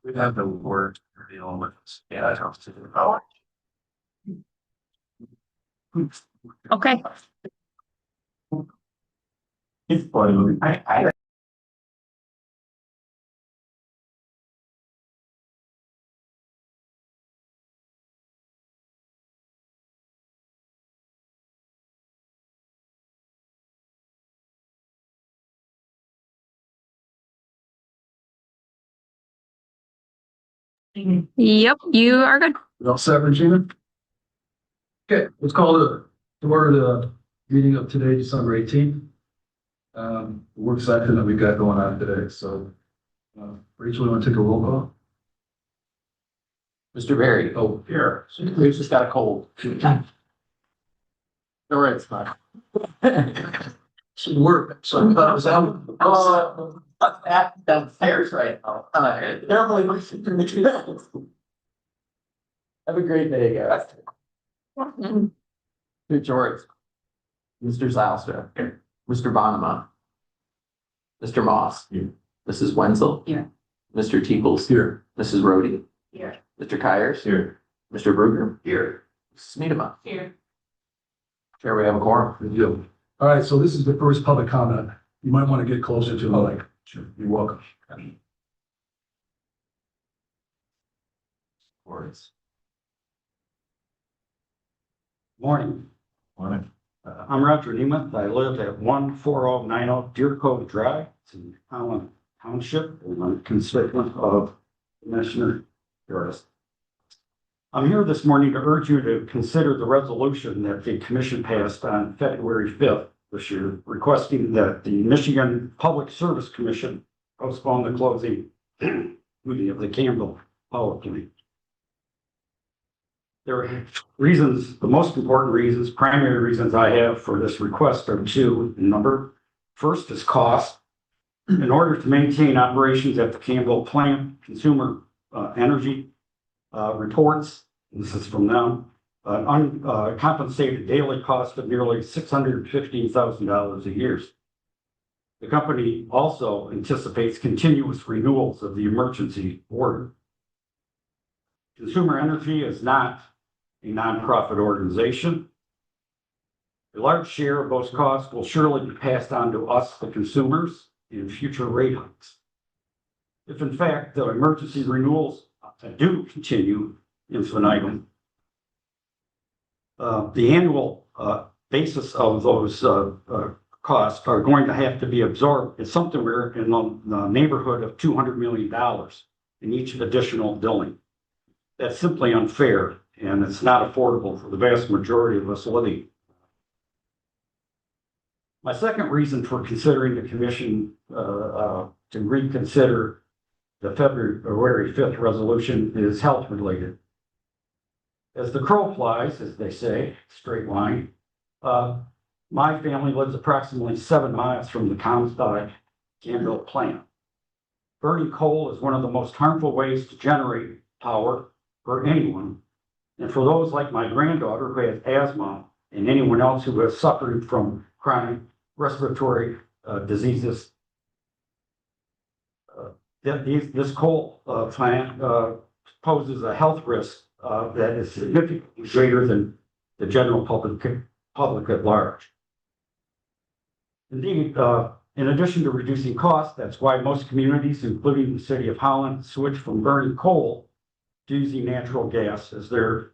we'd have the word dealing with this. Yeah, I don't see the power. Okay. It's funny. I Yep, you are good. All set, Regina? Okay, let's call the meeting of today, December 18th. The work session that we've got going on today. So, Rachel, you want to take a roll call? Mr. Barry. Oh, Here. We've just got a cold. No, it's fine. should work. So that was out. Downstairs right now. Normally listen to the Have a great day, guys. To George. Mr. Zalstra. Here. Mr. Bonema. Mr. Moss. Here. Mrs. Wenzel. Here. Mr. Teeples. Here. Mrs. Rhodey. Here. Mr. Kyers. Here. Mr. Bruegger. Here. Mrs. Needham. Here. Chair, we have a quorum. Good deal. All right, so this is the first public comment. You might want to get closer to the mic. Sure. You're welcome. Words. Morning. Morning. I'm Roger Nemeth. I live at 14090 Deer Cove Drive. It's in Holland Township, and I'm a constituent of Commissioner Harris. I'm here this morning to urge you to consider the resolution that the commission passed on February 5th this year, requesting that the Michigan Public Service Commission postpone the closing of the Campbell Power Plant. There are reasons, the most important reasons, primary reasons I have for this request are two in number. First is cost. In order to maintain operations at the Campbell plant, consumer energy reports, this is from them, uncompensated daily cost of nearly $615,000 a year. The company also anticipates continuous renewals of the emergency order. Consumer Energy is not a nonprofit organization. A large share of those costs will surely be passed on to us, the consumers, in future rate hikes. If in fact the emergency renewals do continue infinitum, the annual basis of those costs are going to have to be absorbed at somewhere in the neighborhood of $200 million in each additional billing. That's simply unfair, and it's not affordable for the vast majority of us living. My second reason for considering the commission to reconsider the February 5th resolution is health related. As the crow flies, as they say, straight line, my family lives approximately 7 miles from the Comstock Campbell plant. Burning coal is one of the most harmful ways to generate power for anyone. And for those like my granddaughter who has asthma and anyone else who has suffered from chronic respiratory diseases, this coal plant poses a health risk that is significantly greater than the general public at large. Indeed, in addition to reducing costs, that's why most communities, including the city of Holland, switch from burning coal to using natural gas as their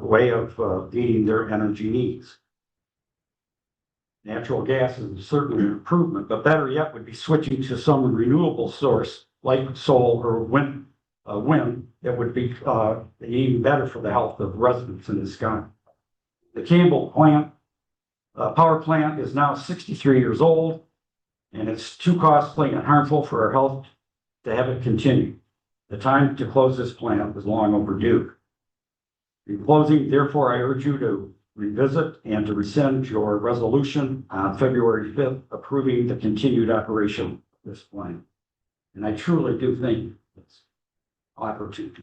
way of meeting their energy needs. Natural gas is certainly an improvement, but better yet would be switching to some renewable source like solar or wind that would be even better for the health of residents in this county. The Campbell power plant is now 63 years old, and it's too costly and harmful for our health to have it continue. The time to close this plant is long overdue. In closing, therefore, I urge you to revisit and to rescind your resolution on February 5th approving the continued operation of this plant. And I truly do think it's opportune.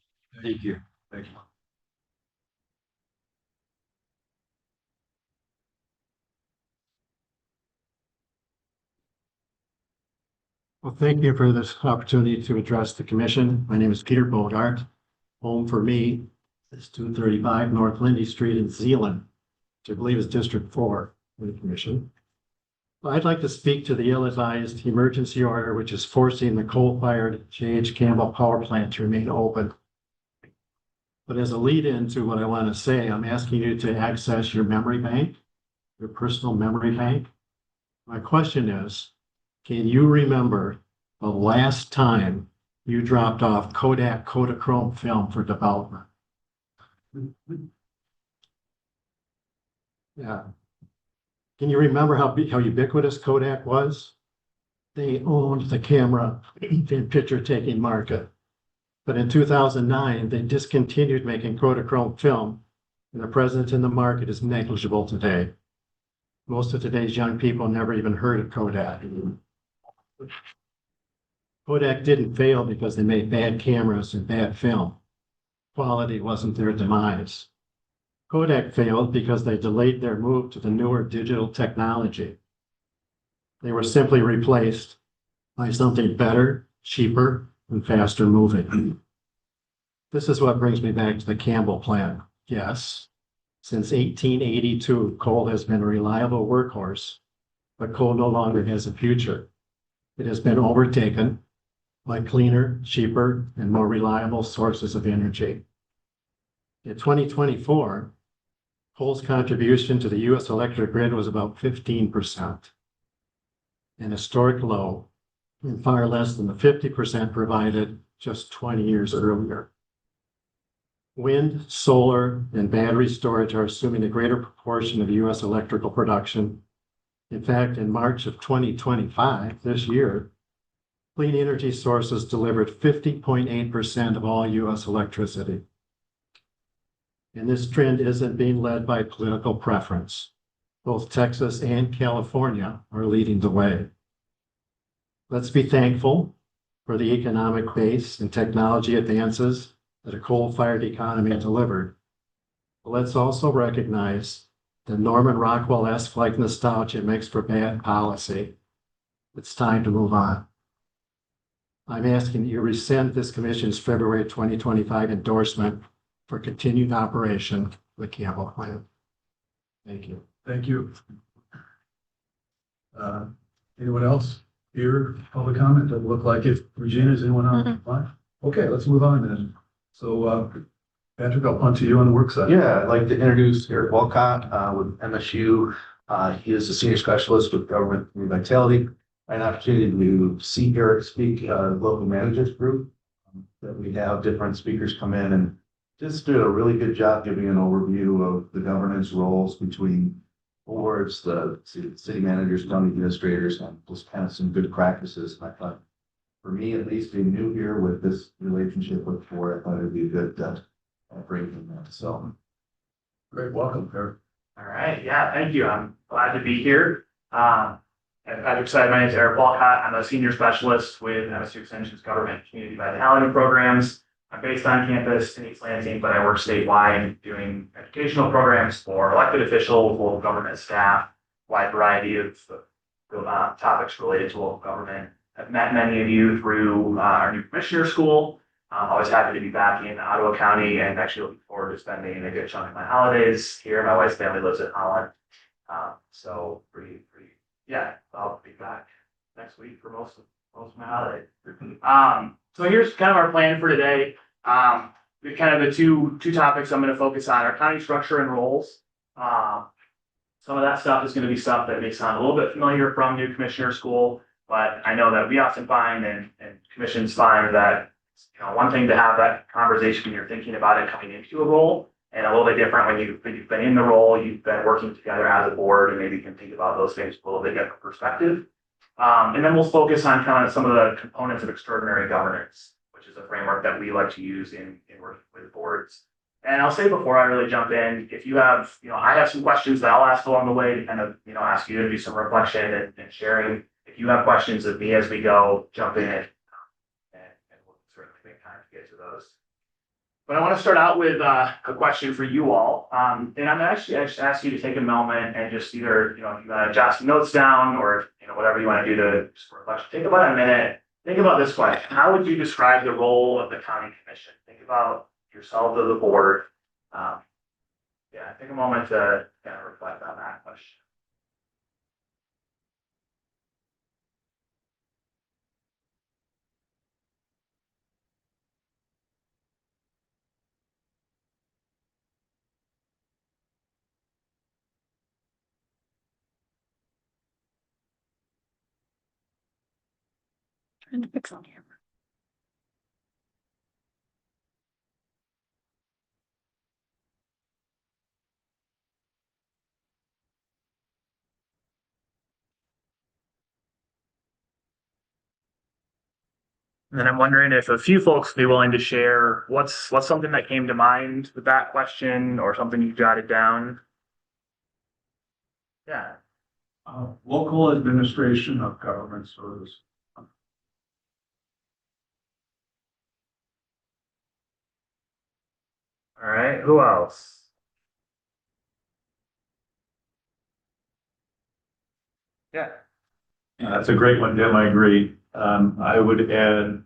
Thank you. Thank you. Well, thank you for this opportunity to address the commission. My name is Peter Bogart. Home for me is 235 North Lindy Street in Zeeland, which I believe is District 4 of the commission. I'd like to speak to the ill-advised emergency order, which is forcing the coal-fired J.H. Campbell power plant to remain open. But as a lead-in to what I want to say, I'm asking you to access your memory bank, your personal memory bank. My question is, can you remember the last time you dropped off Kodak Kodachrome film for development? Yeah. Can you remember how ubiquitous Kodak was? They owned the camera and picture taking market. But in 2009, they discontinued making Kodachrome film, and their presence in the market is negligible today. Most of today's young people never even heard of Kodak. Kodak didn't fail because they made bad cameras and bad film. Quality wasn't their demise. Kodak failed because they delayed their move to the newer digital technology. They were simply replaced by something better, cheaper, and faster moving. This is what brings me back to the Campbell plant. Yes, since 1882, coal has been a reliable workhorse, but coal no longer has a future. It has been overtaken by cleaner, cheaper, and more reliable sources of energy. In 2024, coal's contribution to the U.S. electric grid was about 15%, an historic low, and far less than the 50% provided just 20 years earlier. Wind, solar, and battery storage are assuming a greater proportion of U.S. electrical production. In fact, in March of 2025, this year, clean energy sources delivered 50.8% of all U.S. electricity. And this trend isn't being led by political preference. Both Texas and California are leading the way. Let's be thankful for the economic base and technology advances that a coal-fired economy delivered. But let's also recognize that Norman Rockwell-esque like nostalgia makes for bad policy. It's time to move on. I'm asking that you rescind this commission's February 2025 endorsement for continued operation of the Campbell plant. Thank you. Thank you. Anyone else here? Public comment? Doesn't look like it. Regina, is anyone on? Fine. Okay, let's move on then. So, Patrick, I'll punt to you on the work side. Yeah, I'd like to introduce Eric Walcott with MSU. He is a senior specialist with government vitality. I had an opportunity to see Eric speak local managers group that we have different speakers come in and just did a really good job giving an overview of the governance roles between boards, the city managers, county administrators, and just kind of some good practices. And I thought, for me at least, being new here with this relationship with the board, I thought it'd be a good break from that. So, Great, welcome, Eric. All right, yeah, thank you. I'm glad to be here. As Patrick said, my name is Eric Walcott. I'm a senior specialist with MSU Extension's Government Community Vitality Programs. I'm based on campus in East Lansing, but I work statewide doing educational programs for elected officials, local government staff, wide variety of topics related to local government. I've met many of you through our new commissioner school. I'm always happy to be back in Ottawa County and actually looking forward to spending a good chunk of my holidays here. My wife's family lives in Holland. So yeah, I'll be back next week for most of my holidays. So here's kind of our plan for today. We've kind of the two topics I'm going to focus on are county structure and roles. Some of that stuff is going to be stuff that may sound a little bit familiar from new commissioner school, but I know that we often find and commissions find that one thing to have that conversation when you're thinking about it coming into a role, and a little bit different when you've been in the role, you've been working together as a board, and maybe you can think about those things with a little bit different perspective. And then we'll focus on kind of some of the components of extraordinary governance, which is a framework that we like to use in working with boards. And I'll say before I really jump in, if you have, I have some questions that I'll ask along the way to kind of, ask you to do some reflection and sharing. If you have questions of me as we go, jump in, and we'll certainly make time to get to those. But I want to start out with a question for you all. And I'm actually I just ask you to take a moment and just either, you know, if you want to jot some notes down or, you know, whatever you want to do to just reflect. Take about a minute. Think about this question. How would you describe the role of the county commission? Think about yourself as the board. Yeah, take a moment to kind of reflect on that question. Trying to fix on camera. And then I'm wondering if a few folks would be willing to share what's something that came to mind with that question or something you jotted down. Yeah. Local administration of government service. All right. Who else? Yeah. That's a great one, Tim. I agree. I would add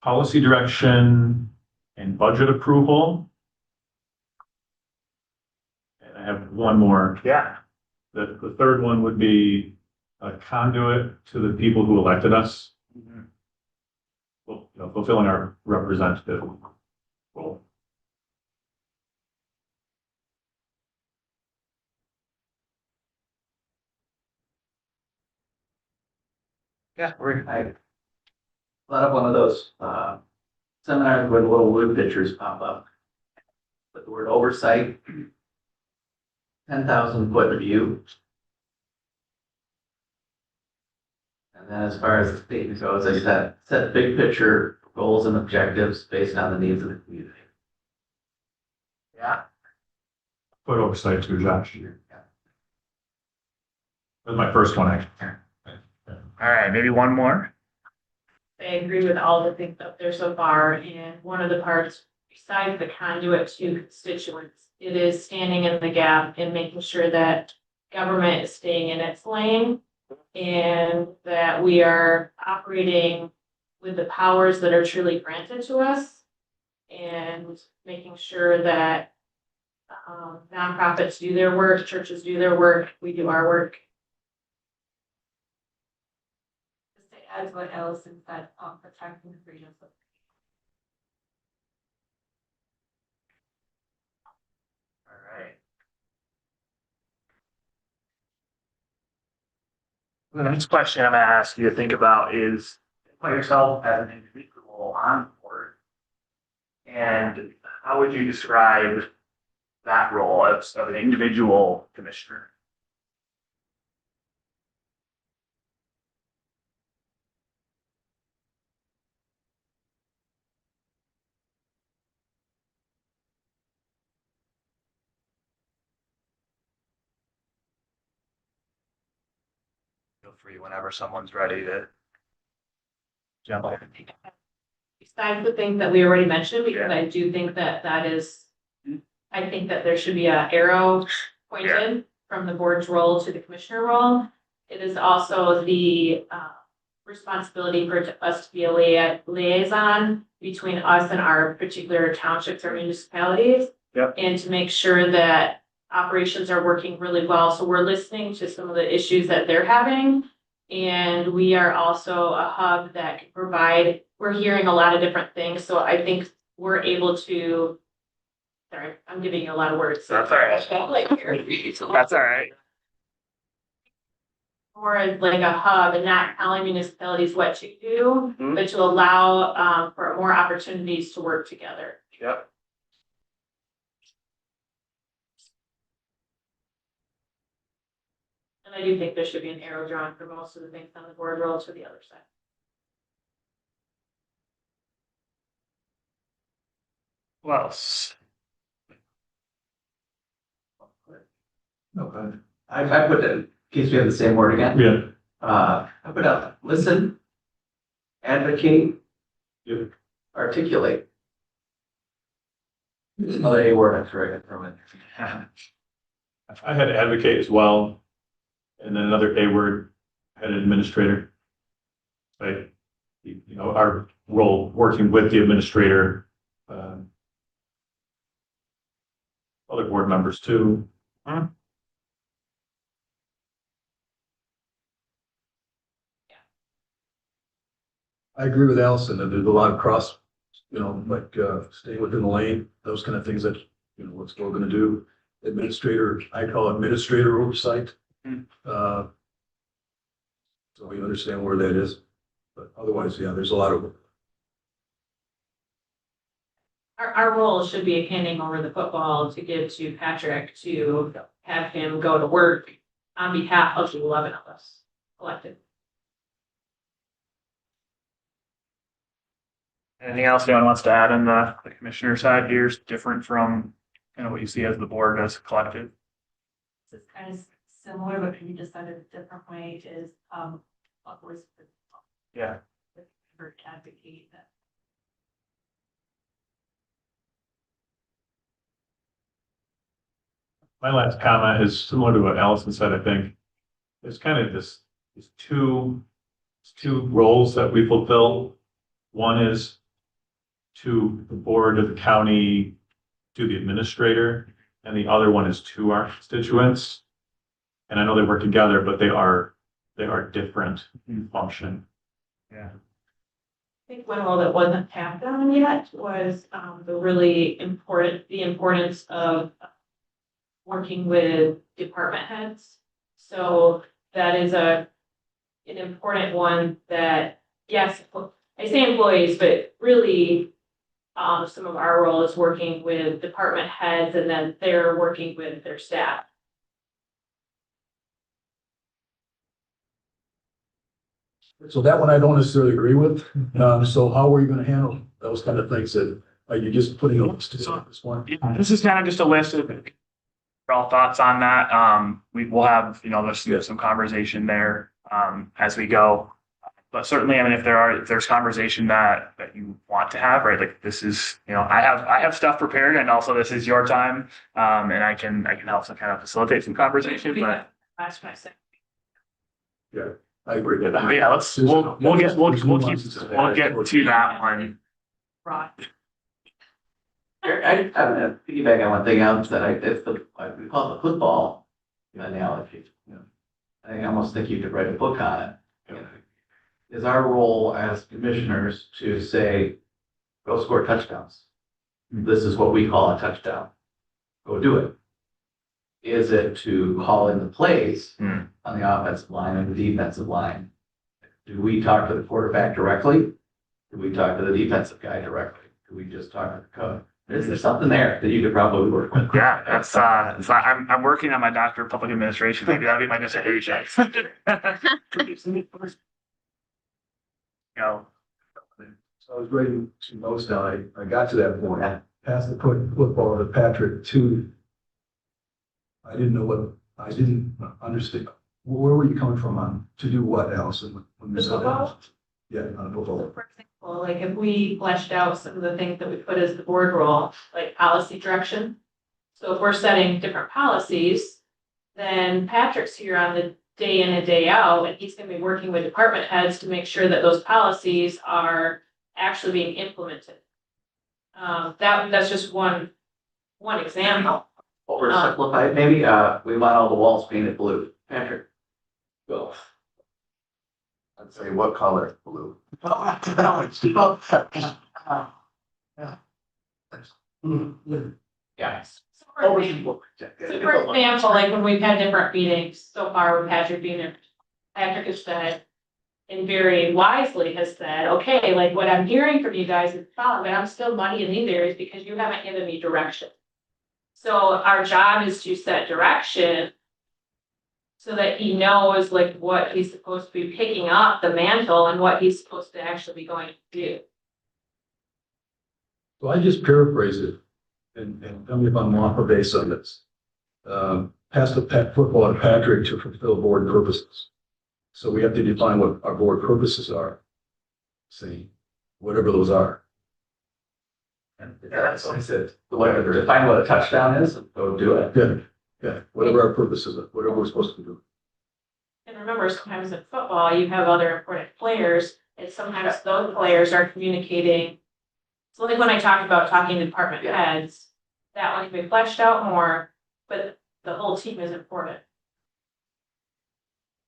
policy direction and budget approval. And I have one more. Yeah. The third one would be a conduit to the people who elected us. Well, you know, fulfilling our representative role. Yeah, I thought of one of those, seminars where the little wood pictures pop up. But the word oversight, 10,000 foot view. And then as far as the statement goes, I set big picture goals and objectives based on the needs of the community. Yeah. Put oversight to Josh. Yeah. That was my first one, actually. All right. Maybe one more. I agree with all the things up there so far, and one of the parts, besides the conduit to constituents, it is standing in the gap and making sure that government is staying in its lane and that we are operating with the powers that are truly granted to us and making sure that nonprofits do their work, churches do their work, we do our work. Just to add to what Allison said, protecting the freedoms of All right. The next question I'm going to ask you to think about is put yourself as an individual on board. And how would you describe that role of an individual commissioner? Feel free whenever someone's ready to jump in. besides the things that we already mentioned, because I do think that that is, I think that there should be an arrow pointed from the board's role to the commissioner role. It is also the responsibility for us to be a liaison between us and our particular townships or municipalities. Yep. And to make sure that operations are working really well. So we're listening to some of the issues that they're having. And we are also a hub that can provide, we're hearing a lot of different things. So I think we're able to, sorry, I'm giving you a lot of words. That's all right. That's all right. More like a hub and not telling municipalities what to do, but to allow for more opportunities to work together. Yep. And I do think there should be an arrow drawn for most of the things on the board roll to the other side. Who else? Okay. I put it, in case we have the same word again. Yeah. I put out, listen, advocate, Yep. articulate. Another A word, I'm sure I got thrown in. I had advocate as well, and then another A word, had administrator. Like, our role working with the administrator, other board members too. I agree with Allison that there's a lot of cross, like, staying within the lane, those kind of things that, what's we're gonna do. Administrator, I call administrator oversight. So we understand where that is, but otherwise, yeah, there's a lot of. Our role should be handing over the football to give to Patrick to have him go to work on behalf of the 11 of us elected. Anything else anyone wants to add on the commissioner side here is different from what you see as the board as a collective? This is kind of similar, but maybe just said it a different way is, what was. Yeah. For advocate that. My last comment is similar to what Allison said, I think. There's kind of these two roles that we fulfill. One is to the board of the county, to the administrator, and the other one is to our constituents. And I know they work together, but they are different in function. Yeah. I think one role that wasn't tapped on yet was the importance of working with department heads. So that is an important one that, yes, I say employees, but really some of our role is working with department heads and then they're working with their staff. So that one I don't necessarily agree with. So how are you gonna handle those kind of things that, are you just putting a list to this one? Yeah, this is kind of just a list of overall thoughts on that. We will have, there's some conversation there as we go. But certainly, I mean, if there's conversation that you want to have, right? Like this is, I have stuff prepared, and also this is your time, and I can help to kind of facilitate some conversation. But That's what I said. Yeah, I agree with that. yeah, we'll get to that one. Right. I'm gonna piggyback on one thing else that we call it the football analogy. I almost think you could write a book on it. Is our role as commissioners to say, go score touchdowns. This is what we call a touchdown. Go do it. Is it to call in the plays on the offensive line and the defensive line? Do we talk to the quarterback directly? Do we talk to the defensive guy directly? Do we just talk to the coach? There's something there that you could probably work with. Yeah, that's I'm working on my doctor of public administration. Maybe that'll be my dissertation. So I was writing some notes down. I got to that point. Passed the football to Patrick to. I didn't understand. Where were you coming from on to do what else? When you The said football? that? Yeah, on football. So for example, like if we fleshed out some of the things that we put as the board role, like policy direction. So if we're setting different policies, then Patrick's here on the day in and day out, and he's gonna be working with department heads to make sure that those policies are actually being implemented. That's just one example. Oversimplified, maybe, we want all the walls painted blue. Patrick. Go. I'd say what color? Blue. Yes. So for example, like when we've had different meetings so far with Patrick being there, Patrick has said, and very wisely has said, okay, like what I'm hearing from you guys is fine, but I'm still muddy in these areas because you haven't given me direction. So our job is to set direction so that he knows like what he's supposed to be picking up the mantle and what he's supposed to actually be going to do. So I just paraphrase it and tell me if I'm off base on this. Pass the football to Patrick to fulfill board purposes. So we have to define what our board purposes are. See, whatever those are. And that's what I said, whatever, define what a touchdown is, and go do it. Yeah, whatever our purpose is, whatever we're supposed to do. And remember, sometimes in football, you have other important players, and sometimes those players are communicating. So like when I talked about talking to department heads, that one can be fleshed out more, but the whole team is important.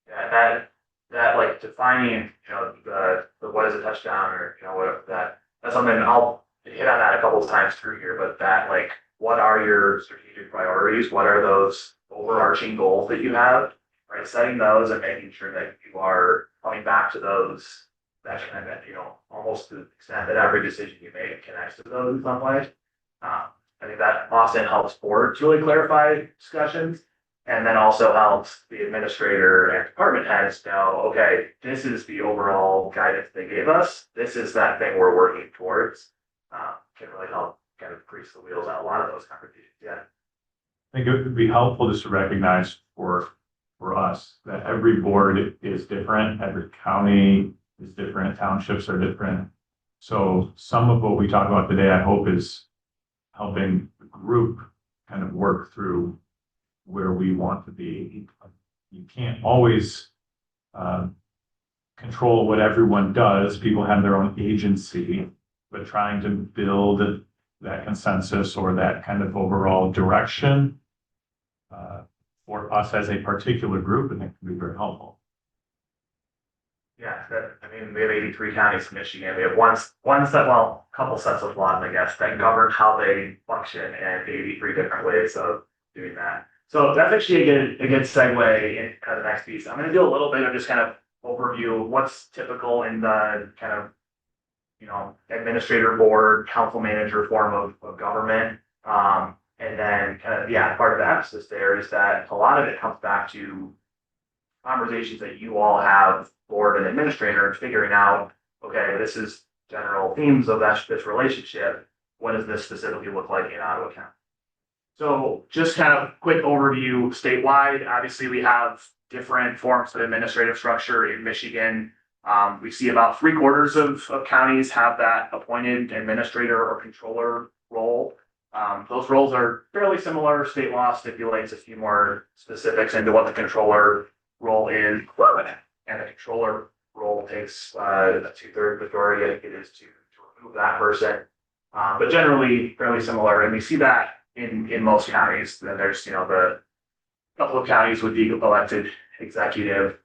Yeah, that like defining, the what is a touchdown or, what that's something I'll hit on that a couple of times through here, but that like, what are your strategic priorities? What are those overarching goals that you have, right? Setting those and making sure that you are coming back to those, that kind of, almost to the extent that every decision you make connects to those in some way. I think that often helps boards really clarify discussions. And then also helps the administrator and department heads know, okay, this is the overall guidance they gave us. This is that thing we're working towards. Can really help kind of grease the wheels on a lot of those conversations. Yeah. I think it would be helpful just to recognize for us that every board is different, every county is different, townships are different. So some of what we talk about today, I hope, is helping the group kind of work through where we want to be. You can't always control what everyone does. People have their own agency, but trying to build that consensus or that kind of overall direction for us as a particular group, and it can be very helpful. Yeah, we have 83 counties in Michigan. We have one set, well, a couple sets of laws, I guess, that govern how they function and 83 different ways of doing that. So that's actually a good segue into the next piece. I'm going to do a little bit of just kind of overview of what's typical in the kind of, administrator board, council manager form of government. And then kind of, part of the emphasis there is that a lot of it comes back to conversations that you all have, board and administrator, and figuring out, okay, this is general themes of this relationship. What does this specifically look like in Ottawa County? So just kind of quick overview statewide. Obviously, we have different forms of administrative structure in Michigan. We see about 3/4 of counties have that appointed administrator or controller role. Those roles are fairly similar. State law stipulates a few more specifics into what the controller role is. And the controller role takes a 2/3 majority, I think it is, to remove that person. But generally fairly similar. And we see that in most counties. Then there's, the couple of counties with the elected executive.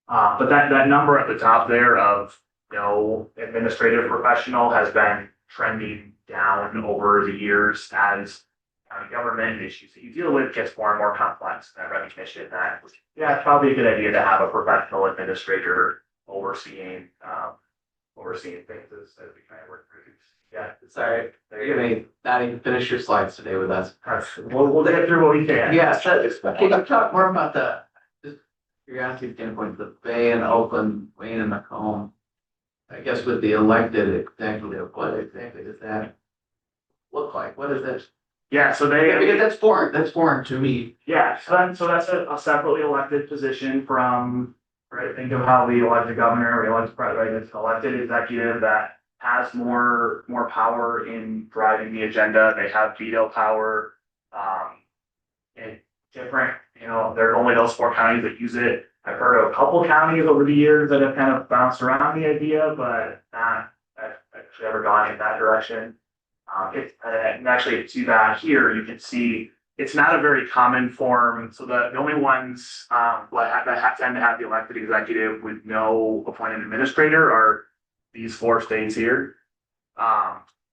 But that number at the top there of no administrative professional has been trending down over the years as county government issues that you deal with gets more and more complex. That recognition that, it's probably a good idea to have a professional administrator overseeing things as we kind of work through. Yeah. Sorry, you may not even finish your slides today with us. We'll get through what we can. Yeah, so can you talk more about just curiosity standpoint, the Bay and Oakland, Wayne and Macomb? I guess with the elected executive, what exactly does that look like? What is it? Yeah, so Because that's foreign to me. Yeah, so that's a separately elected position from, right, think of how we elect a governor, we elect a president, it's an elected executive that has more power in driving the agenda. They have veto power. And different, there are only those 4 counties that use it. I've heard of a couple counties over the years that have kind of bounced around the idea, but not actually ever gone in that direction. And actually to that here, you can see it's not a very common form. So the only ones that tend to have the elected executive with no appointed administrator are these 4 states here.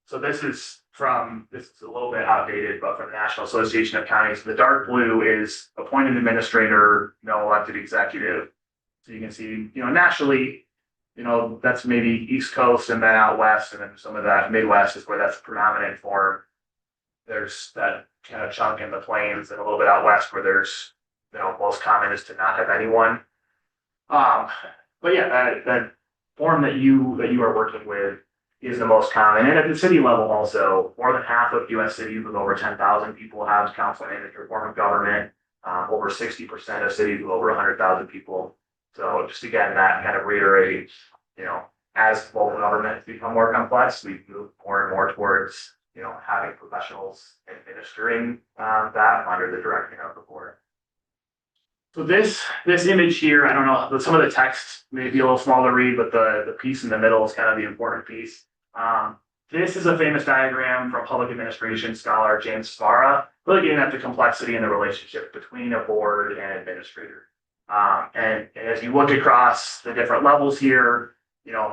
So this is a little bit outdated, but from the National Association of Counties, the dark blue is appointed administrator, no elected executive. So you can see, nationally, that's maybe East Coast and then out west, and then some of that Midwest is where that's predominant form. There's that kind of chunk in the plains and a little bit out west where there's, most common is to not have anyone. But yeah, that form that you are working with is the most common. And at the city level also, more than half of US cities with over 10,000 people have council manager form of government. Over 60% of cities with over 100,000 people. So just again, that kind of reiterates, as local governments become more complex, we move more and more towards having professionals administering that under the direction of the board. So this image here, I don't know, some of the text may be a little small to read, but the piece in the middle is kind of the important piece. This is a famous diagram from public administration scholar James Spara, really getting at the complexity and the relationship between a board and administrator. And as you look across the different levels here,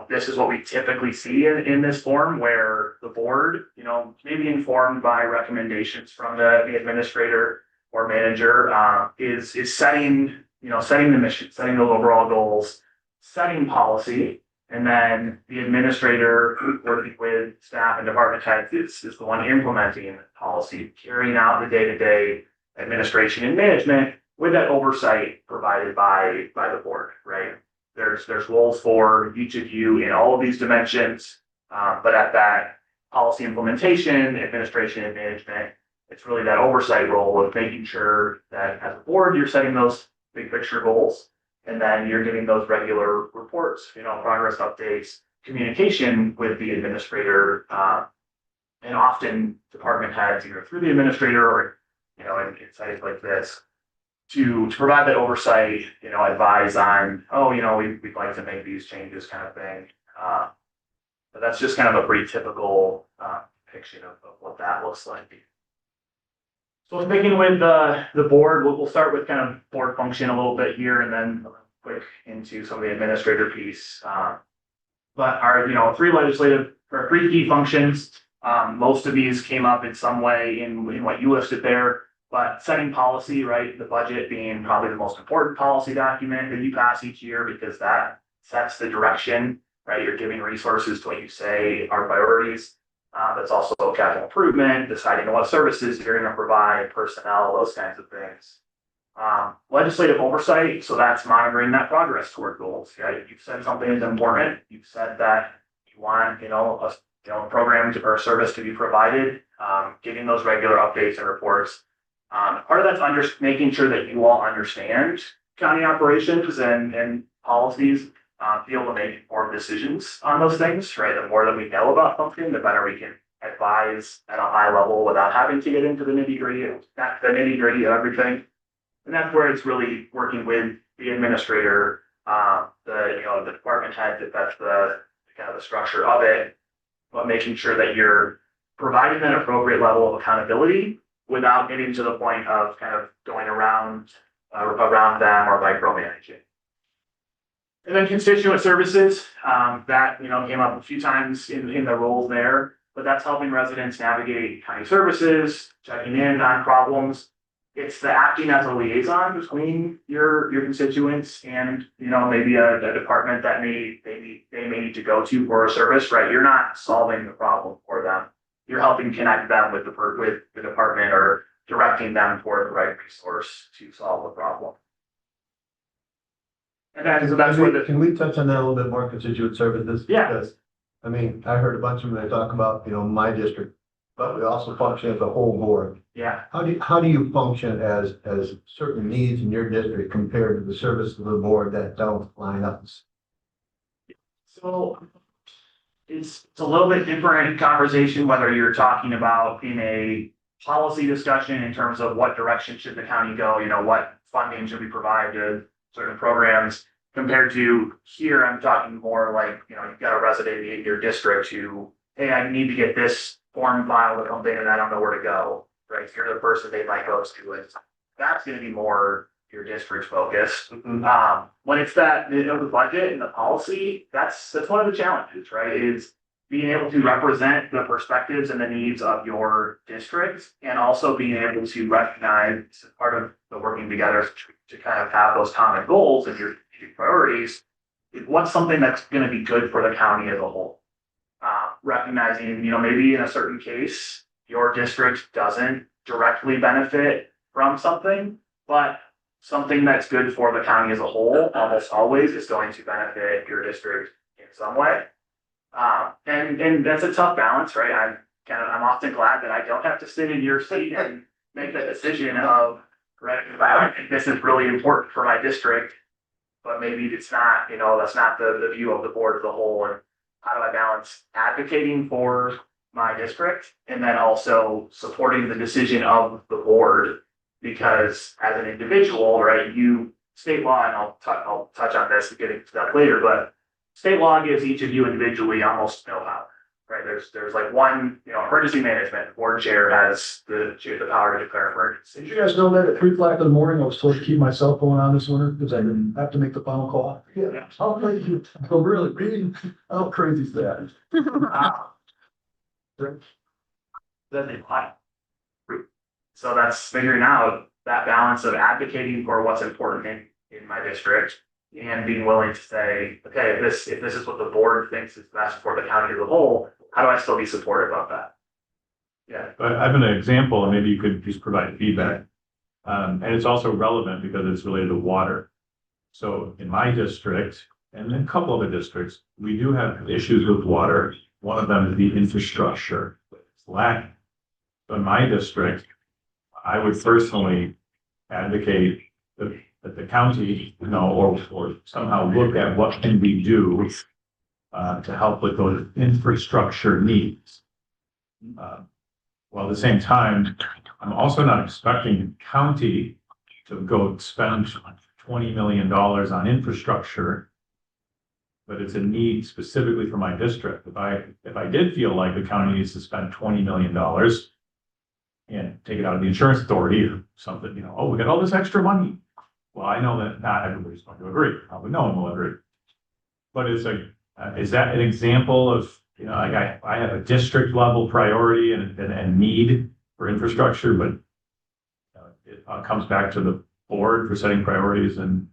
this is what we typically see in this form, where the board, may be informed by recommendations from the administrator or manager, is setting the mission, setting those overall goals, setting policy, and then the administrator working with staff and department heads is the one implementing policy, carrying out the day-to-day administration and management with that oversight provided by the board, right? There's roles for each of you in all of these dimensions, but at that policy implementation, administration, and management, it's really that oversight role of making sure that as a board, you're setting those big picture goals, and then you're getting those regular reports, progress updates, communication with the administrator, and often department heads, either through the administrator or, in sites like this, to provide that oversight, advise on, we'd like to make these changes kind of thing. But that's just kind of a pretty typical depiction of what that looks like. So speaking with the board, we'll start with kind of board function a little bit here and then quick into some of the administrator piece. But our three key functions, most of these came up in some way in what you listed there. But setting policy, right? The budget being probably the most important policy document that you pass each year because that sets the direction, right? You're giving resources to what you say are priorities. That's also capital improvement, deciding what services you're going to provide, personnel, those kinds of things. Legislative oversight, so that's monitoring that progress toward goals. Right? You've said something is important. You've said that you want, a program or a service to be provided. Getting those regular updates and reports. Part of that's making sure that you all understand county operations and policies, be able to make informed decisions on those things, right? The more that we know about something, the better we can advise at a high level without having to get into the nitty-gritty of everything. And that's where it's really working with the administrator, the department head, if that's the kind of the structure of it, but making sure that you're providing an appropriate level of accountability without getting to the point of kind of going around them or micromanaging. And then constituent services, that came up a few times in the roles there, but that's helping residents navigate county services, checking in on problems. It's the acting as a liaison between your constituents and maybe a department that they may need to go to for a service, right? You're not solving the problem for them. You're helping connect them with the department or directing them toward the right resource to solve the problem. And that's where Can we touch on that a little bit more, constituent services? Yeah. Because, I heard a bunch of them, they talk about, my district, but we also function as a whole board. Yeah. How do you function as certain needs in your district compared to the service of the board that don't line up? So it's a little bit different conversation, whether you're talking about in a policy discussion in terms of what direction should the county go, what funding should we provide to certain programs, compared to here, I'm talking more like, you've got a resident in your district who, hey, I need to get this form filed or something and I don't know where to go, right? You're the person they might go to. And that's going to be more your district's focus. When it's that, the budget and the policy, that's one of the challenges, right? Is being able to represent the perspectives and the needs of your district, and also being able to recognize as part of the working together to kind of have those common goals and your priorities. What's something that's going to be good for the county as a whole? Recognizing, maybe in a certain case, your district doesn't directly benefit from something, but something that's good for the county as a whole almost always is going to benefit your district in some way. And that's a tough balance, right? I'm often glad that I don't have to sit in your seat and make that decision of, right, I think this is really important for my district, but maybe it's not, that's not the view of the board as a whole. And how do I balance advocating for my district, and then also supporting the decision of the board. Because as an individual, right, state law, and I'll touch on this, getting to that later, but state law gives each of you individually almost no power. Right, there's like one, emergency management board chair has the power to declare emergency. Did you guys know that at 3 o'clock in the morning, I was told to keep my cell phone on this winter because I didn't have to make the final call? Yeah. How crazy, oh, really, how crazy is that? Then they apply. So that's figuring out that balance of advocating for what's important in my district and being willing to say, okay, if this is what the board thinks is best for the county as a whole, how do I still be supportive of that? Yeah. But I have an example, and maybe you could just provide feedback. And it's also relevant because it's related to water. So in my district, and in a couple of the districts, we do have issues with water. One of them is the infrastructure. It's lacking. So in my district, I would personally advocate that the county, or somehow look at what can we do to help with those infrastructure needs. While at the same time, I'm also not expecting the county to go spend $20 million on infrastructure, but it's a need specifically for my district. If I did feel like the county needs to spend $20 million and take it out of the insurance authority or something, we got all this extra money. Well, I know that not everybody's going to agree. Probably no one will agree. But it's is that an example of, like I have a district level priority and need for infrastructure, but it comes back to the board for setting priorities and.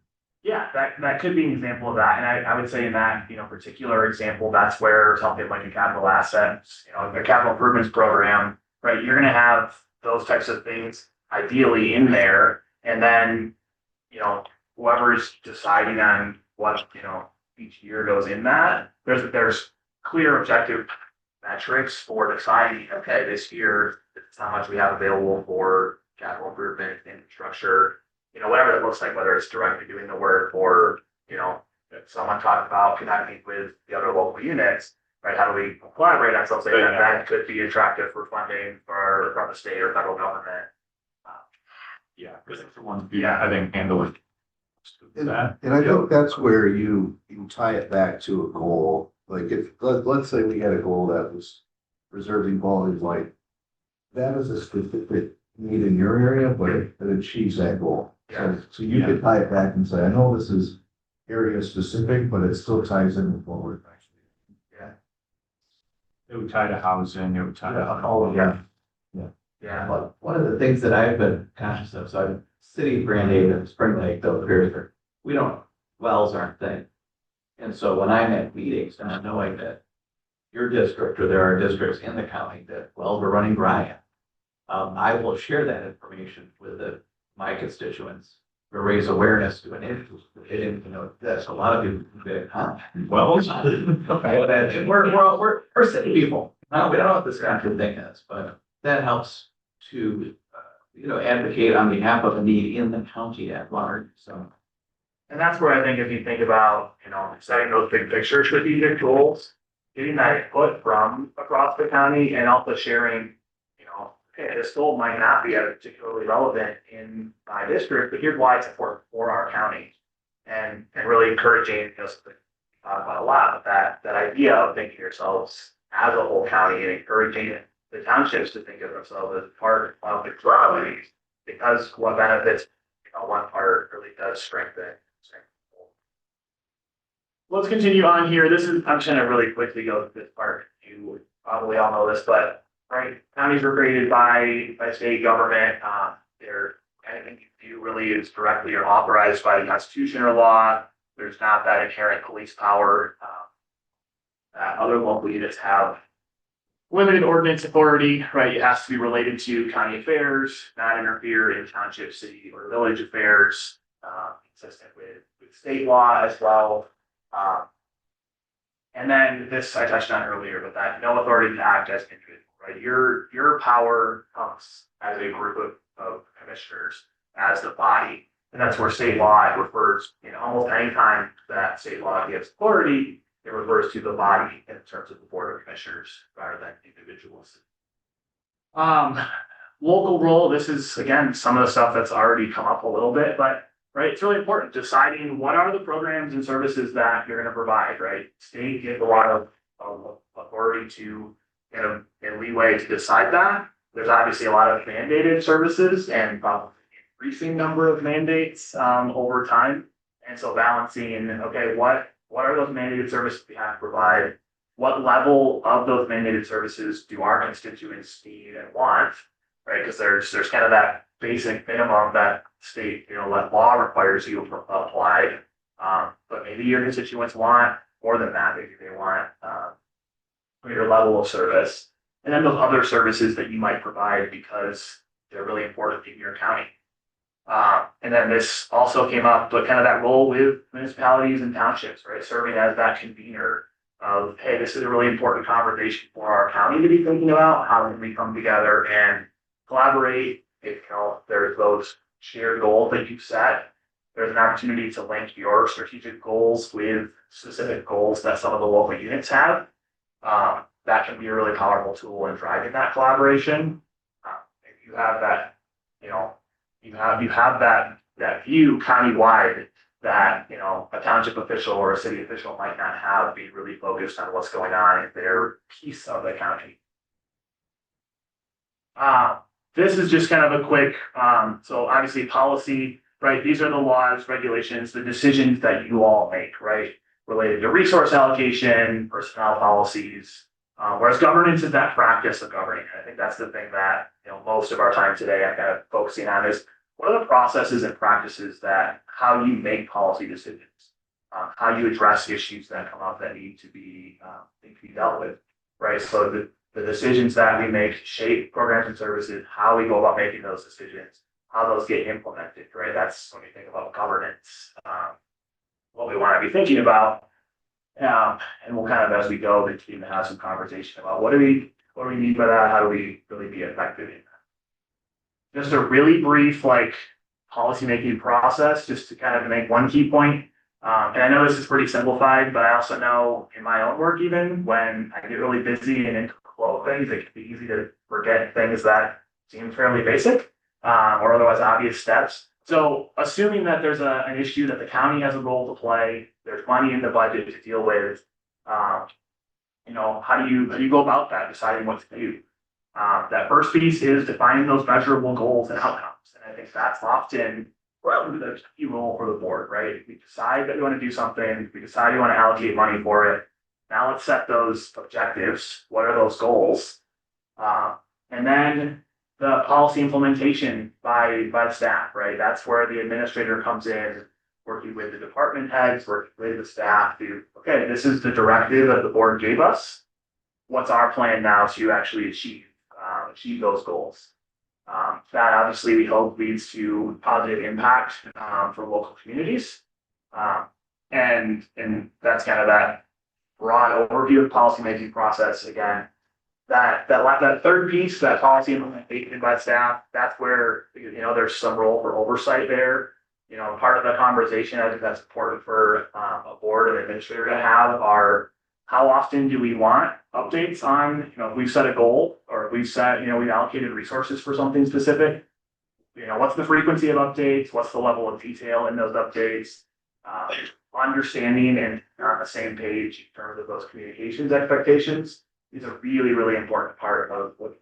Yeah, that could be an example of that. And I would say in that, particular example, that's where something like a capital assets, a capital improvements program, right? You're going to have those types of things ideally in there. And then, whoever's deciding on what, each year goes in that, there's clear objective metrics for deciding, okay, this year, this is how much we have available for capital improvement, infrastructure, whatever it looks like, whether it's directly doing the work or, someone talked about connecting with the other local units, right? How do we collaborate on something that could be attractive for funding from the state or federal government? Yeah, because it's the ones, I think, handle it. And I think that's where you tie it back to a goal. Like let's say we had a goal that was preserving quality of life. That is a specific need in your area, but it achieves that goal. So you could tie it back and say, I know this is area specific, but it still ties in forward. It would tie to housing, it would tie to all of that. Yeah, but one of the things that I've been conscious of, so I'm City of Grand Haven, Spring Lake, Bill Pierce, wells aren't thing. And so when I'm at meetings, not knowing that your district or there are districts in the county that wells are running dry, I will share that information with my constituents to raise awareness to an issue. That's a lot of people that, wells. Okay, we're city people. No, we don't know what this kind of thing is, but that helps to, advocate on behalf of a need in the county at large, so. And that's where I think if you think about, setting those big picture strategic goals, getting that input from across the county and also sharing, okay, this goal might not be particularly relevant in my district, but here's why it's important for our county. And really encouraging, something we talk about a lot, that idea of thinking yourselves as a whole county and encouraging the townships to think of themselves as part of the community, because what benefits, one part really does strengthen. Let's continue on here. I'm just gonna really quickly go through this part. You probably all know this, but right, counties were created by state government. Anything you do really is directly or authorized by the Constitution or law. There's not that inherent police power that other local units have. Limited ordinance authority, right? It has to be related to county affairs, not interfere in township, city, or village affairs, consistent with state law as well. And then this I touched on earlier, but that no authority to act as an individual, right? Your power comes as a group of commissioners, as the body, and that's where state law refers. Almost any time that state law gives authority, it refers to the body in terms of the board of commissioners rather than individuals. Local role, this is again, some of the stuff that's already come up a little bit, but right, it's really important deciding what are the programs and services that you're gonna provide, right? State gives a lot of authority to, and leeway to decide that. There's obviously a lot of mandated services and probably increasing number of mandates over time. And so balancing, okay, what are those mandated services we have to provide? What level of those mandated services do our constituents need and want, right? Because there's kind of that basic minimum that state, that law requires you to apply. But maybe your constituents want more than that. Maybe they want greater level of service. And then those other services that you might provide because they're really important in your county. And then this also came up, but kind of that role with municipalities and townships, right? Serving as that convener of, hey, this is a really important conversation for our county to be thinking about. How can we come together and collaborate? If there's those shared goals that you've set, there's an opportunity to link your strategic goals with specific goals that some of the local units have. That can be a really powerful tool in driving that collaboration. If you have that, you have that view countywide that, a township official or a city official might not have, be really focused on what's going on in their piece of the county. This is just kind of a quick, so obviously policy, right? These are the laws, regulations, the decisions that you all make, right? Related to resource allocation, personnel policies, whereas governance is that practice of governing. I think that's the thing that, most of our time today I'm kind of focusing on is what are the processes and practices that how you make policy decisions, how you address issues that come up that need to be dealt with, right? So the decisions that we make shape programs and services, how we go about making those decisions, how those get implemented, right? That's when we think about governance, what we want to be thinking about. And we'll kind of, as we go, continue to have some conversation about what do we mean by that? How do we really be effective in that? Just a really brief, policymaking process, just to kind of make one key point. And I know this is pretty simplified, but I also know in my own work, even when I get really busy and into flow of things, it can be easy to forget things that seem fairly basic, or otherwise obvious steps. So assuming that there's an issue that the county has a role to play, there's money in the budget to deal with, how do you go about that, deciding what to do? That first piece is defining those measurable goals and outcomes. And I think that's often the key role for the board, right? We decide that we want to do something, we decide we want to allocate money for it. Now let's set those objectives. What are those goals? And then the policy implementation by the staff, right? That's where the administrator comes in, working with the department heads, working with the staff to, okay, this is the directive that the board gave us. What's our plan now to actually achieve those goals? That obviously we hope leads to positive impact for local communities. And that's kind of that broad overview of policymaking process. Again, that third piece, that policy implementation by staff, that's where, there's some role for oversight there. Part of the conversation, I think that's important for a board and administrator to have are, how often do we want updates on, if we've set a goal or if we've set, we've allocated resources for something specific, what's the frequency of updates? What's the level of detail in those updates? Understanding and on the same page in terms of those communications expectations is a really, really important part of what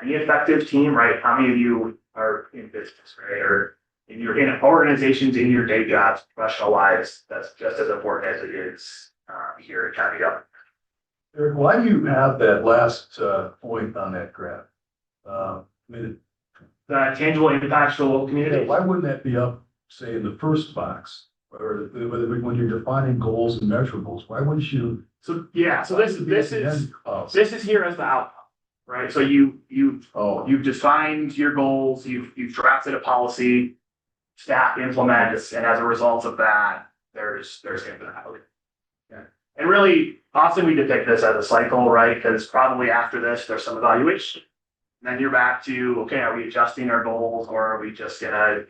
any effective team, right? How many of you are in business, right? Or in organizations, in your day jobs, professional lives, that's just as important as it is here at county government. Eric, why do you have that last point on that graph? The tangible impacts for local communities. Why wouldn't that be up, say, in the first box? Or when you're defining goals and measurables, why wouldn't you? So this is here as the outcome, right? So you've defined your goals, you've drafted a policy, staff implements, and as a result of that, there's impact. Yeah. And really, often we depict this as a cycle, right? Because probably after this, there's some evaluation. And then you're back to, okay, are we adjusting our goals, or are we just gonna,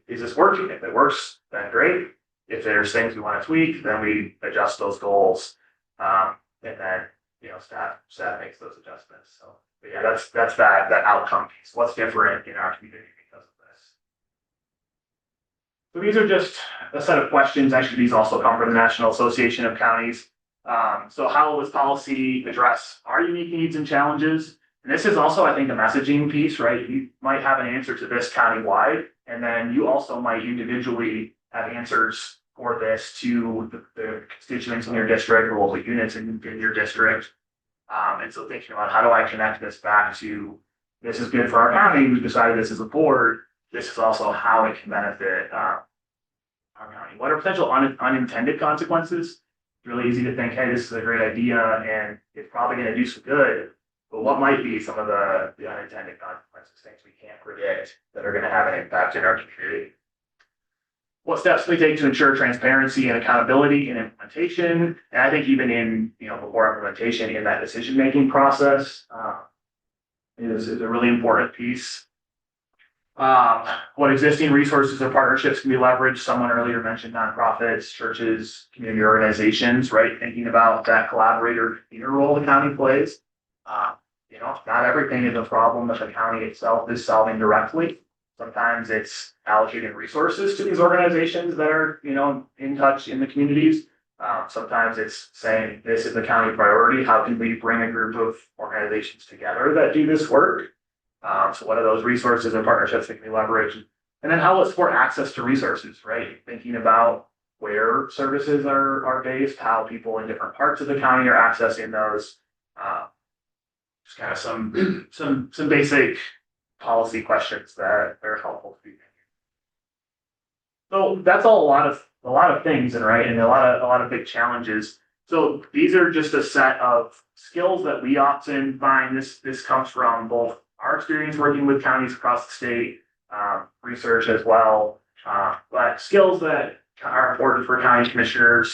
is this working? If it works, then great. If there's things we want to tweak, then we adjust those goals. And then, staff makes those adjustments. So, but yeah, that's that outcome piece. What's different in our community because of this? So these are just a set of questions. Actually, these also come from the National Association of Counties. So how will this policy address our unique needs and challenges? And this is also, I think, a messaging piece, right? You might have an answer to this countywide, and then you also might individually have answers for this to the constituents in your district or local units in your district. And so thinking about how do I connect this back to this is good for our county, we've decided this as a board, this is also how it can benefit our county. What are potential unintended consequences? It's really easy to think, hey, this is a great idea and it's probably going to do some good. But what might be some of the unintended consequences, things we can't predict that are going to have an impact in our community? What steps can we take to ensure transparency and accountability in implementation? And I think even in, before implementation in that decision-making process is a really important piece. What existing resources or partnerships can be leveraged? Someone earlier mentioned nonprofits, churches, community organizations, right? Thinking about that collaborator role the county plays. Not everything is a problem that the county itself is solving directly. Sometimes it's allocating resources to these organizations that are, in touch in the communities. Sometimes it's saying this is a county priority. How can we bring a group of organizations together that do this work? So what are those resources and partnerships that can be leveraged? And then how will it support access to resources, right? Thinking about where services are based, how people in different parts of the county are accessing those. Just kind of some basic policy questions that are helpful to be thinking. So that's all a lot of things, and a lot of big challenges. So these are just a set of skills that we often find. This comes from both our experience working with counties across the state, research as well, but skills that are important for county commissioners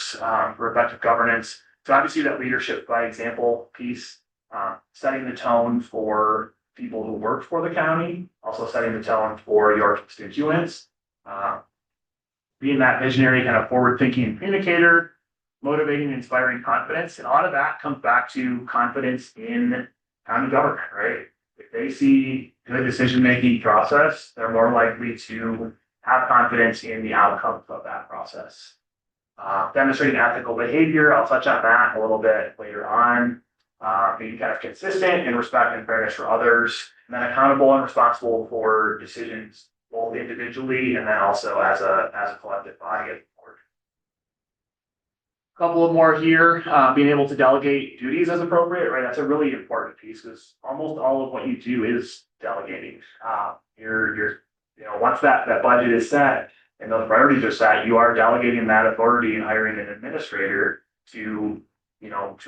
for effective governance. So obviously that leadership by example piece, setting the tone for people who work for the county, also setting the tone for your constituents, being that visionary kind of forward-thinking communicator, motivating and inspiring confidence. And a lot of that comes back to confidence in county government, right? If they see good decision-making process, they're more likely to have confidence in the outcomes of that process. Demonstrating ethical behavior, I'll touch on that a little bit later on. Being kind of consistent in respect and fairness for others, and then accountable and responsible for decisions, both individually and then also as a collective body of the board. A couple of more here, being able to delegate duties as appropriate, right? That's a really important piece because almost all of what you do is delegating. Once that budget is set and those priorities are set, you are delegating that authority and hiring an administrator to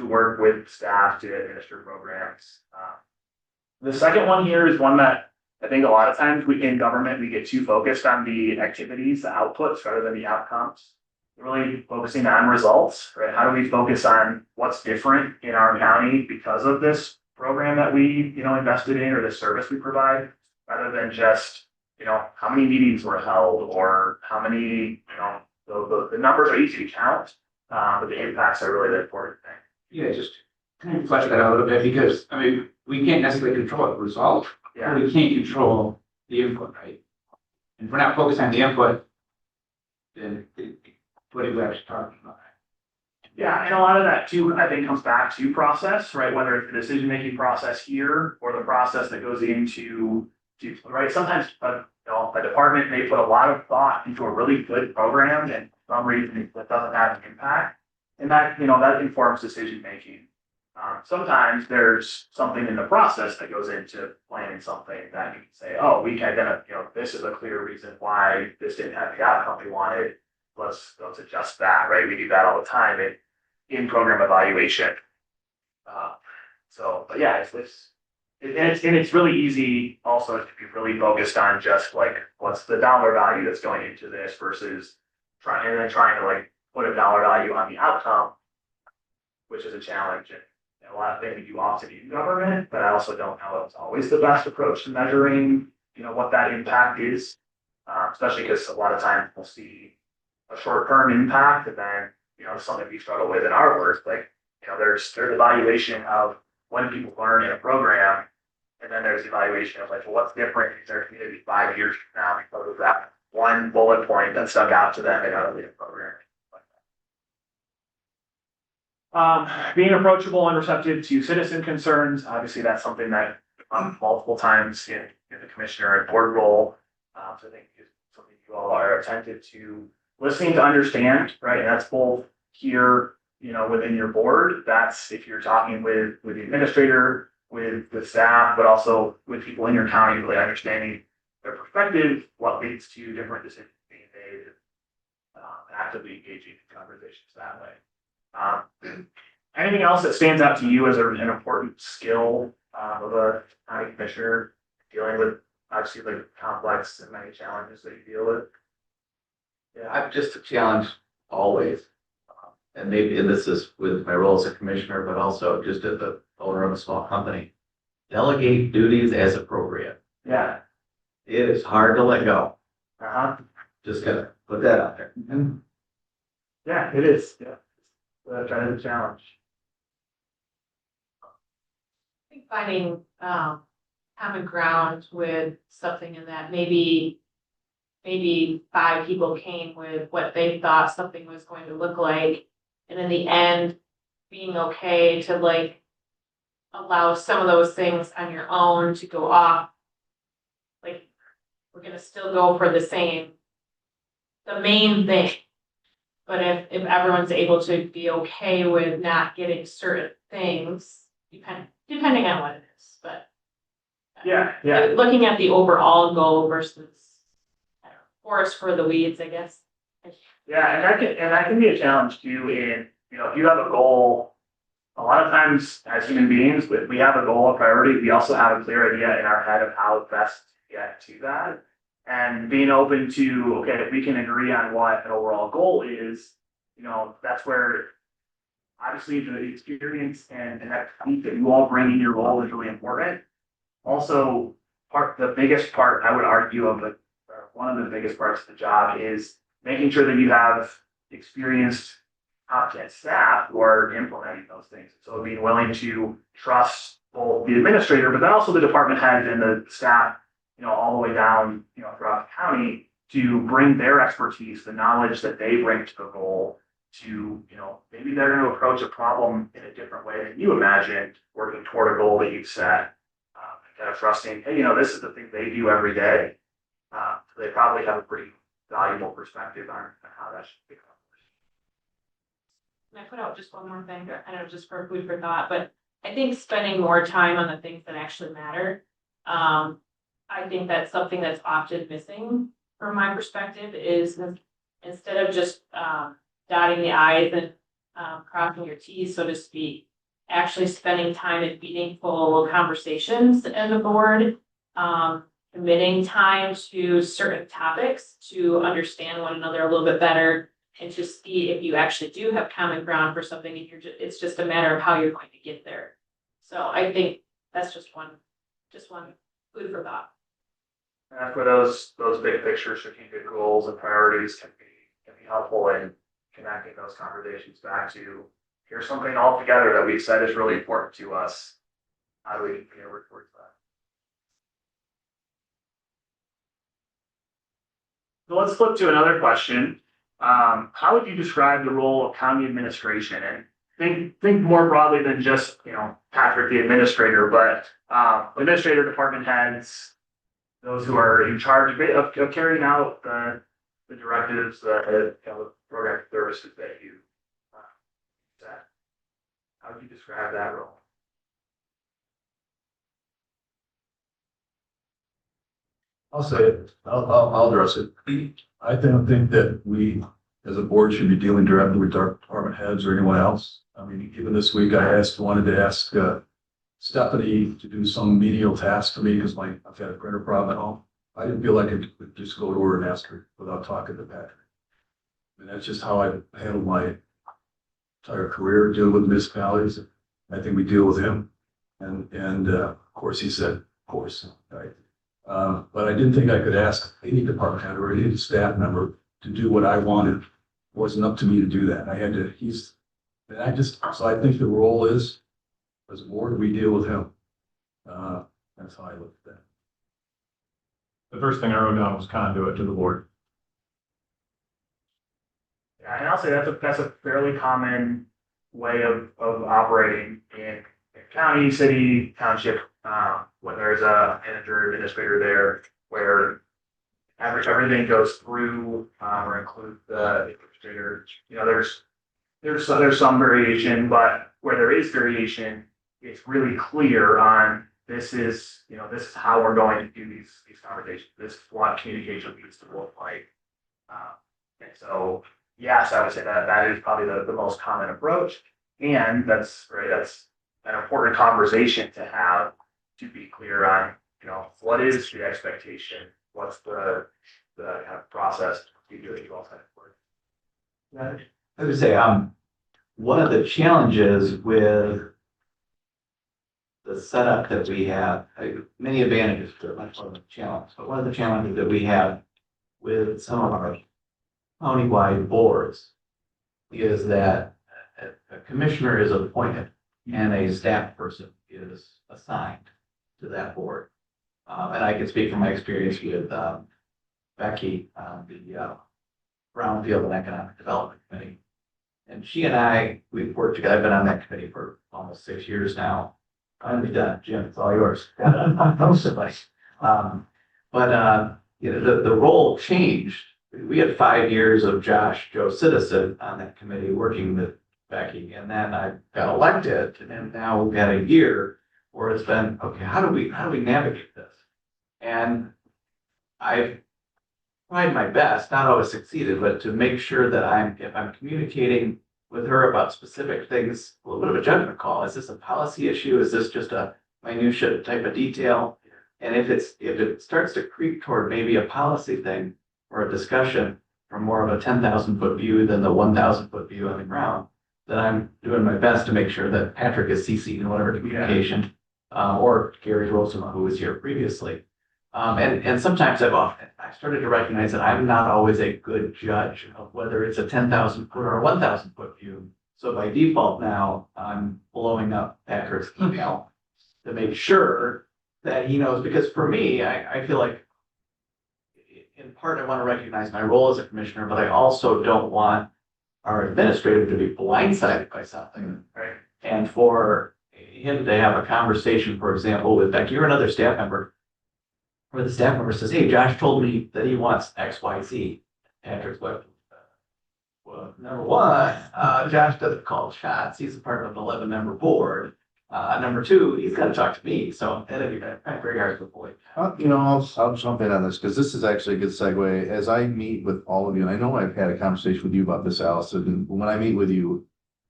work with staff to administer programs. The second one here is one that I think a lot of times in government, we get too focused on the activities, the outputs, rather than the outcomes. Really focusing on results, right? How do we focus on what's different in our county because of this program that we, invested in or the service we provide, rather than just, how many meetings were held or how many, the numbers are easy to count. But the impacts are really the important thing. Yeah, just kind of flesh that out a little bit because, we can't necessarily control the result. Yeah. We can't control the input, right? And if we're not focused on the input, then what are we actually talking about? Yeah, and a lot of that too, I think, comes back to process, right? Whether it's the decision-making process here or the process that goes into, right? Sometimes a department may put a lot of thought into a really good program and for some reason that doesn't have an impact. And that, that informs decision-making. Sometimes there's something in the process that goes into planning something that you can say, oh, we can identify, this is a clear reason why this didn't have the outcome we wanted. Let's adjust that, right? We do that all the time in program evaluation. But yeah, it's really easy also to be really focused on just like what's the dollar value that's going into this versus trying to put a dollar value on the outcome, which is a challenge. And a lot of things we do often in government, but I also don't know it's always the best approach to measuring, what that impact is, especially because a lot of times we'll see a short-term impact, and then, something we struggle with in our work, like, there's evaluation of when people learn in a program, and then there's evaluation of like, well, what's different in their community 5 years from now because of that one bullet point that stuck out to them in a leader program. Being approachable and receptive to citizen concerns, obviously that's something that multiple times in the commissioner and board role. So I think it's something you all are attentive to listening to understand, right? And that's both here, within your board. That's if you're talking with the administrator, with staff, but also with people in your county, really understanding their perspective, what leads to different decisions being made, actively engaging in conversations that way. Anything else that stands out to you as an important skill of a county commissioner dealing with obviously the complex and many challenges that you deal with? Yeah, I'm just a challenge always. And maybe, and this is with my role as a commissioner, but also just as the owner of a small company. Delegate duties as appropriate. Yeah. It is hard to let go. Just gotta put that out there. Yeah, it is. Yeah. That's kind of the challenge. I think finding common ground with something in that maybe 5 people came with what they thought something was going to look like, and in the end being okay to like allow some of those things on your own to go off. Like, we're gonna still go for the main thing. But if everyone's able to be okay with not getting certain things, depending on what it is, but Yeah. looking at the overall goal versus forest for the weeds, I guess. Yeah, and that can be a challenge too. In if you have a goal, a lot of times as human beings, we have a goal, a priority. We also have a clear idea in our head of how best to get to that. And being open to, okay, if we can agree on what an overall goal is, that's where obviously the experience and expertise that you all bring in your role is really important. Also, the biggest part I would argue of one of the biggest parts of the job is making sure that you have experienced competent staff who are implementing those things. So being willing to trust both the administrator, but then also the department heads and the staff, all the way down, throughout the county to bring their expertise, the knowledge that they bring to the role to, maybe they're going to approach a problem in a different way than you imagined, working toward a goal that you've set, kind of trusting, hey, this is the thing they do every day. So they probably have a pretty valuable perspective on how that should be accomplished. And I put out just one more thing, I don't know, just for food for thought, but I think spending more time on the things that actually matter. I think that's something that's often missing from my perspective is instead of just dotting the i's and crossing your t's, so to speak, actually spending time in meaningful conversations as a board, committing time to certain topics to understand one another a little bit better and to see if you actually do have common ground for something and it's just a matter of how you're going to get there. So I think that's just one food for thought. And that's where those big picture strategic goals and priorities can be helpful in connecting those conversations back to here's something all together that we've said is really important to us. How do we work towards that? So let's flip to another question. How would you describe the role of county administration? And think more broadly than just, Patrick, the administrator, but administrator, department heads, those who are in charge of carrying out the directives, the program services that you set. How would you describe that role? I'll say it. I'll address it. I don't think that we, as a board, should be dealing directly with our department heads or anyone else. I mean, even this week, wanted to ask Stephanie to do some menial task for me because I've had a printer problem at home. I didn't feel like I could just go to her and ask her without talking to Patrick. And that's just how I handled my entire career, dealing with municipalities. I think we deal with him. And of course, he said, of course, right? But I didn't think I could ask any department head or any staff member to do what I wanted wasn't up to me to do that. I had to, so I think the role is, as a board, we deal with him. That's how I look at that. The first thing I wrote down was conduit to the board. Yeah, and I'll say that's a fairly common way of operating in county, city, township, when there's a manager, administrator there, where everything goes through, or includes the administrator. You know, there's some variation, but where there is variation, it's really clear on this is how we're going to do these conversations. This is what communication needs to look like. And so, yes, I would say that is probably the most common approach. And that's an important conversation to have, to be clear on, what is the expectation? What's the kind of process you do it all for? I would say, one of the challenges with the setup that we have, many advantages to it, much more of a challenge, but one of the challenges that we have with some of our countywide boards is that a commissioner is appointed and a staff person is assigned to that board. And I can speak from my experience with Becky on the Brownfield and Economic Development Committee. And she and I, we've worked together. I've been on that committee for almost 6 years now. Finally done. Jim, it's all yours. Most of us. But the role changed. We had 5 years of Joe Citizen on that committee working with Becky, and then I got elected, and now we've had a year where it's been, okay, how do we navigate this? And I've tried my best, not always succeeded, but to make sure that if I'm communicating with her about specific things, a little bit of a judgment call. Is this a policy issue? Is this just a minutia type of detail? And if it starts to creep toward maybe a policy thing or a discussion from more of a 10,000 foot view than the 1,000 foot view on the ground, then I'm doing my best to make sure that Patrick is CC'd in whatever communication, or Gary Rosema, who was here previously. And sometimes I started to recognize that I'm not always a good judge of whether it's a 10,000 foot or a 1,000 foot view. So by default now, I'm blowing up Patrick's email to make sure that he knows, because for me, I feel like in part, I want to recognize my role as a commissioner, but I also don't want our administrator to be blindsided by something. Right. And for him to have a conversation, for example, with Becky or another staff member, where the staff member says, hey, Josh told me that he wants X, Y, Z. Patrick's like, well, number one, Josh doesn't call shots. He's a part of an 11-member board. Number two, he's got to talk to me. So that'd be very hard to avoid. I'll jump in on this because this is actually a good segue. As I meet with all of you, and I know I've had a conversation with you about this, Allison, and when I meet with you,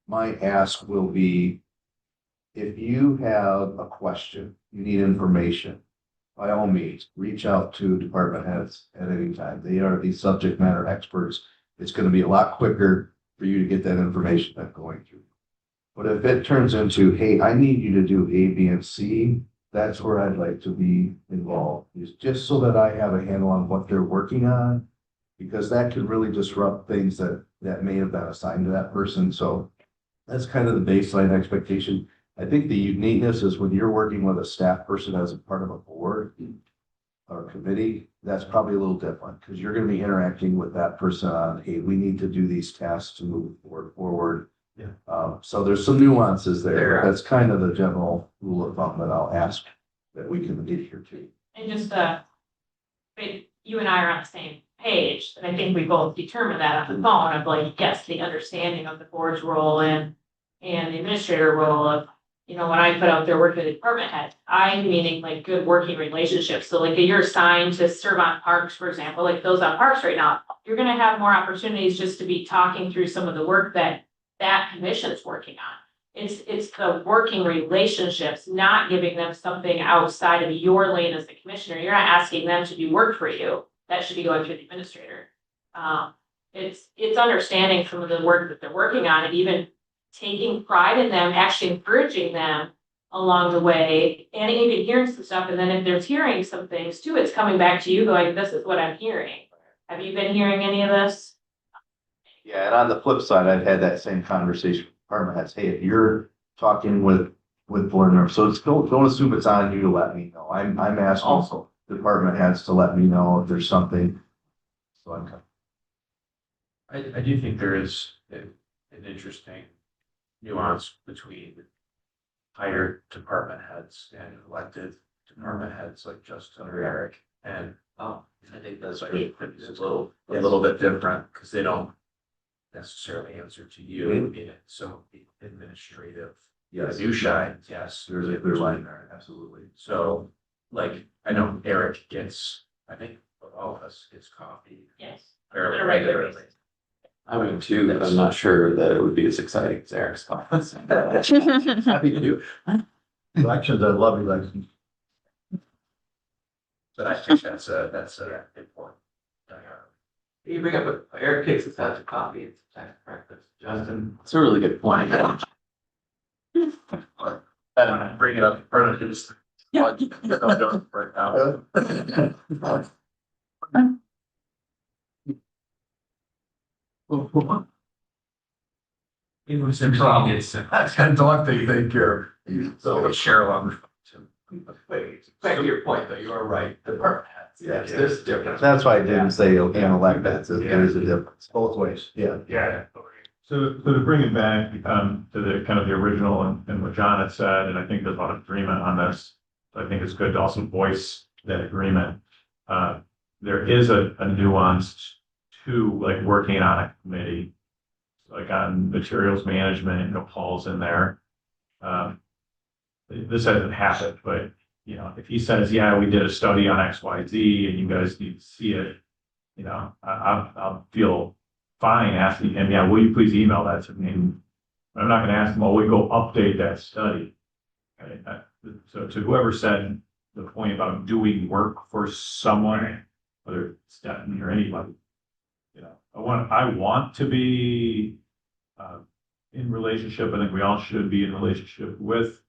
my ask will be, if you have a question, you need information, by all means, reach out to department heads at any time. They are the subject matter experts. It's going to be a lot quicker for you to get that information than going through. But if it turns into, hey, I need you to do A, B, and C, that's where I'd like to be involved, is just so that I have a handle on what they're working on, because that could really disrupt things that may have been assigned to that person. So that's kind of the baseline expectation. I think the uniqueness is when you're working with a staff person as a part of a board or committee, that's probably a little different because you're going to be interacting with that person on, hey, we need to do these tasks to move forward. Yeah. So there's some nuances there. That's kind of the general rule of thumb that I'll ask that we can adhere to. And just, you and I are on the same page, and I think we both determined that on the phone of like, yes, the understanding of the board's role and the administrator role of, when I put out there working with the department head, I'm meaning like good working relationships. So like you're assigned to serve on parks, for example, like those on parks right now, you're gonna have more opportunities just to be talking through some of the work that commission is working on. It's the working relationships, not giving them something outside of your lane as the commissioner. You're not asking them to do work for you. That should be going through the administrator. It's understanding some of the work that they're working on and even taking pride in them, actually encouraging them along the way, and even hearing some stuff. And then if there's hearing some things too, it's coming back to you going, this is what I'm hearing. Have you been hearing any of this? Yeah, and on the flip side, I've had that same conversation with department heads. Hey, if you're talking with board members, so it's, don't assume it's on you to let me know. I'm asking Also, department heads to let me know if there's something. So I'm. I do think there is an interesting nuance between hired department heads and elected department heads like Justin or Eric. And I think that's like it's a little bit different because they don't necessarily answer to you in it. So the administrative minutiae, yes, There's a clear line there, absolutely. So like I know Eric gets, I think all of us gets coffee Yes. fairly On a regular regularly. basis. I would too, but I'm not sure that it would be as exciting as Eric's comments. Happy to do. Elections, I love elections. But I think that's a good point. you bring up, Eric takes us out to coffee, it's breakfast, Justin. It's a really good point. Bring it up in front of his. Yeah. Right now. It was in problem. That's kind of dog they take care of. So share along. Wait, back to your point, though, you are right, department heads, yes, there's a difference. That's why I didn't say, okay, elected, so there's a difference, both ways, yeah. Yeah. So to bring it back, to the kind of the original and what John had said, and I think there's a lot of agreement on this. So I think it's good to also voice that agreement. There is a nuance to like working on a committee, like on materials management, Paul's in there. This hasn't happened, but if he says, yeah, we did a study on X, Y, Z, and you guys need to see it, I'll feel fine asking him, yeah, will you please email that to me? I'm not gonna ask him, well, we go update that study. Okay, so to whoever said the point about doing work for someone, whether it's Stephanie or anybody, I want to be in relationship. I think we all should be in relationship with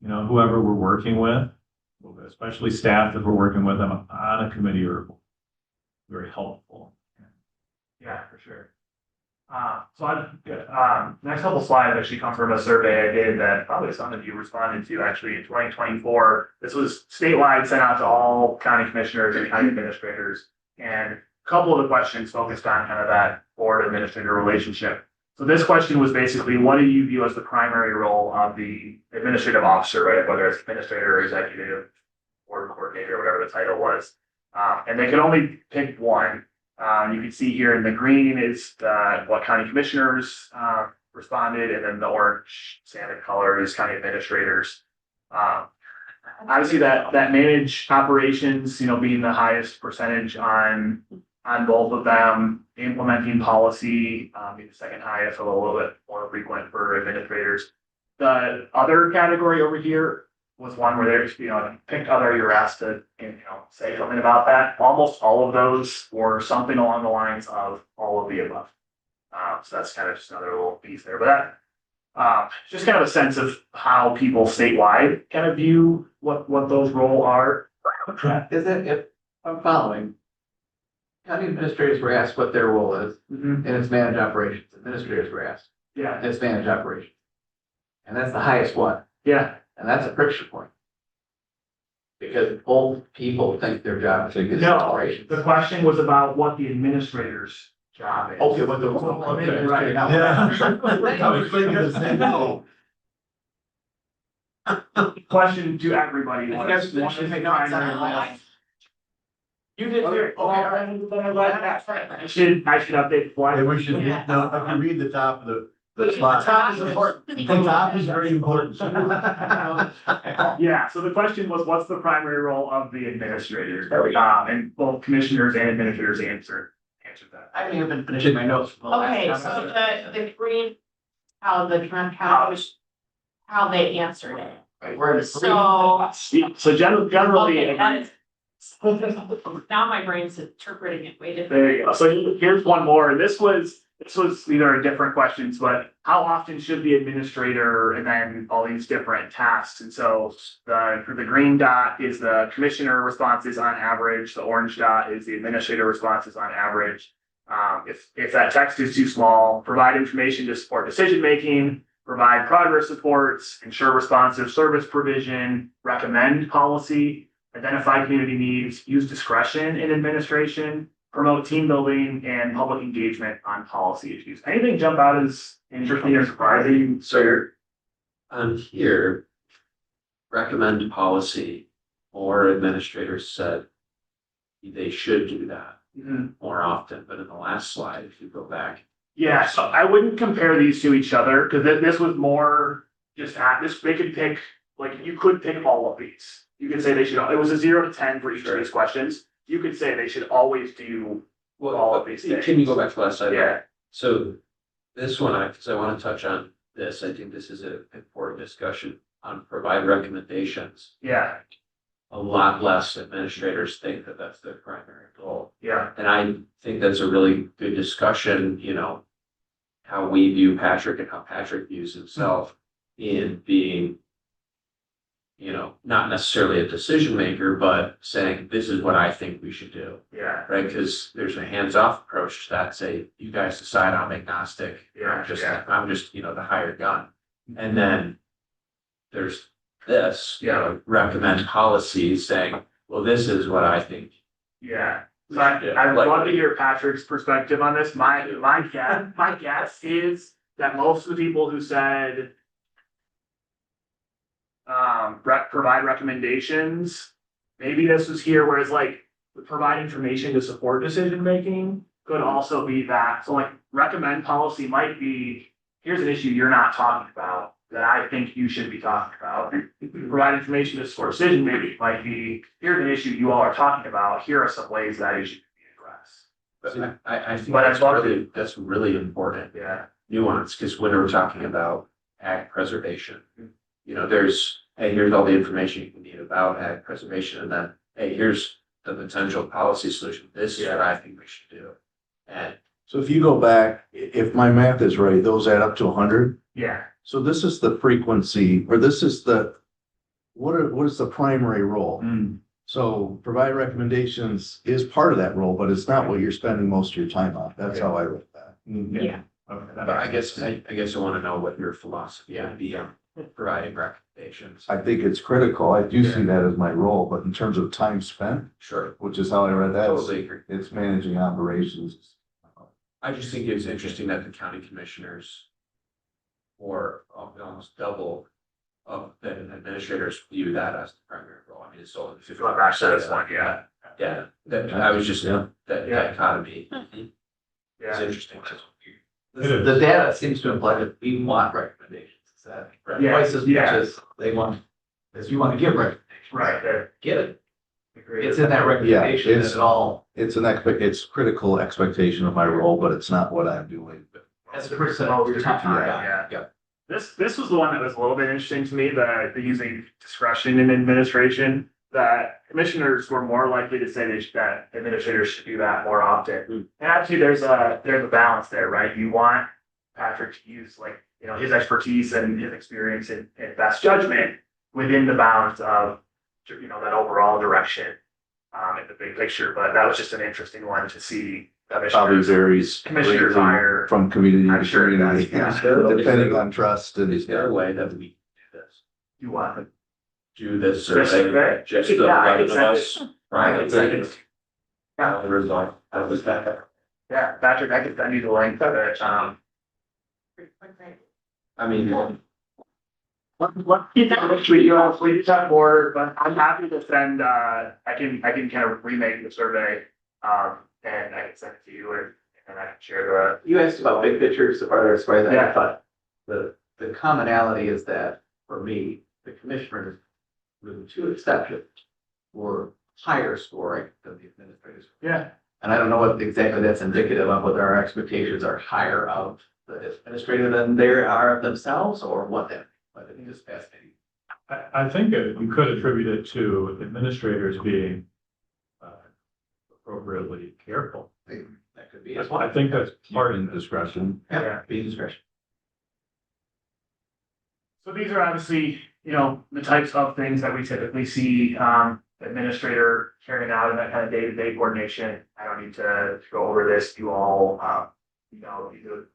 whoever we're working with, especially staff that we're working with them on a committee are very helpful. Yeah, for sure. So next couple slides actually come from a survey I did that probably some of you responded to actually in 2024. This was statewide, sent out to all county commissioners and county administrators. And a couple of the questions focused on kind of that board administrator relationship. So this question was basically, what do you view as the primary role of the administrative officer, right? Whether it's administrator or executive or coordinator, whatever the title was. And they could only pick one. You can see here in the green is what county commissioners responded, and then the orange standard color is county administrators. Obviously that manage operations, being the highest percentage on both of them, implementing policy, being the second highest, although a little bit more frequent for administrators. The other category over here was one where there's, picked other, you're asked to, say something about that. Almost all of those were something along the lines of all of the above. So that's kind of just another little piece there, but that, just kind of a sense of how people statewide kind of view what those roles are. Is it, if I'm following, county administrators were asked what their role is, and it's manage operations, administrators were asked, Yeah, and it's manage operations. And that's the highest one, yeah, and that's a friction point. Because both people think their job is to get no, operations. the question was about what the administrator's job is. Okay, but the. Right. I was thinking the same thing. Question to everybody was, I guess- what is the no, it's not primary allowed. role? You did too. Okay. I should update the slide. And we should, now, if you read the top of the The slide. top is important. The top is very important. Yeah, so the question was, what's the primary role of the administrators? And both commissioners and administrators answered that. I haven't even been finishing my notes from the last Okay, time. so the green, how the how they answered it. Right, we're in the So. So generally. Okay, that is. Now my brain's interpreting it way different. There you go. So here's one more. This was these are different questions, but how often should the administrator, and then all these different tasks? And so the green dot is the commissioner responses on average. The orange dot is the administrator responses on average. If that text is too small, provide information to support decision-making, provide progress reports, ensure responsive service provision, recommend policy, identify community needs, use discretion in administration, promote team building and public engagement on policy issues. Anything jump out as interesting or surprising? So on here, recommend policy, or administrators said they should do that Mhm. more often, but in the last slide, if you go back. Yeah, so I wouldn't compare these to each other because this was more just this. They could pick, like, you could pick all of these. You could say they should, it was a 0 to 10 for each of these questions. You could say they should always do all of these things. Can you go back to last slide? Yeah. So this one, because I want to touch on this, I think this is an important discussion on provide recommendations. Yeah, A lot less administrators think that that's their primary goal. yeah, And I think that's a really good discussion, how we view Patrick and how Patrick views himself in being, not necessarily a decision maker, but saying, this is what I think we should do. yeah, Right, because there's a hands-off approach to that, say, you guys decide, I'm agnostic, Yeah, yeah. I'm just, the hired gun. And then there's this, Yeah. recommend policies saying, well, this is what I think. yeah. So I'd love to hear Patrick's perspective on this. My guess is that most of the people who said provide recommendations, maybe this was here where it's like provide information to support decision making could also be that. So like recommend policy might be, here's an issue you're not talking about that I think you should be talking about. Provide information to support decision making might be, here's an issue you all are talking about, here are some ways that issue can be addressed. But I think But that's really important Yeah, nuance, because when we're talking about ag preservation, there's, hey, here's all the information you need about ag preservation, and then, hey, here's the potential policy solution. This is what I think we should do. And So if you go back, if my math is right, those add up to 100. yeah, So this is the frequency, or this is what is the primary role? So provide recommendations is part of that role, but it's not what you're spending most of your time on. That's how I read that. Yeah. Okay, but I guess I want to know what your philosophy would be on providing recommendations. I think it's critical. I do see that as my role, but in terms of time spent, Sure, which is how I read that, totally agree. it's managing operations. I just think it's interesting that the county commissioners, or almost double of the administrators, view that as the primary role. I mean, it's only 50%. this one, yeah. Yeah, I was just, Yeah. that Yeah. dichotomy is Yeah, interesting. The data seems to imply that we want recommendations. Is that Right. Yeah. twice as much Yeah. as they want, as you want to give recommendations? right, there. Get it. Agreed. It's in that recommendation that it's- it all, It's critical expectation of my role, but it's not what I'm doing. as a percent of your time. Yeah. Yeah. This was the one that was a little bit interesting to me, the using discretion in administration, that commissioners were more likely to say that administrators should do that more often. And actually, there's a balance there, right? You want Patrick to use his expertise and his experience and best judgment within the bounds of, that overall direction in the big picture. But that was just an interesting one to see. Probably Commissioners varies Commissioners greatly hire. from community I'm to sure it community, does, yeah. depending on trust and. Is there a way that we do this? You want. Do this This survey, survey? just Yeah, the I right can of send us, it. right? I can send it. Yeah. Result, that was that. Yeah, Patrick, I can send you the link to it. I mean, Let's keep that next week, we just have more, but I'm happy to send, I can kind of remake the survey. And I can send it to you and I can share You asked about big picture, so far as I Yeah. thought, the commonality is that, for me, the commissioners, with the two exceptions, were higher scoring than the administrators. Yeah. And I don't know what exactly that's indicative of, whether our expectations are higher of the administrator than they are of themselves, or what that, but I think it's fascinating. I think you could attribute it to administrators being appropriately careful. That could be as well. I think that's part of Discretion. Yeah, be discretion. So these are obviously, the types of things that we typically see, administrator carrying out in that kind of day-to-day coordination. I don't need to go over this. You all,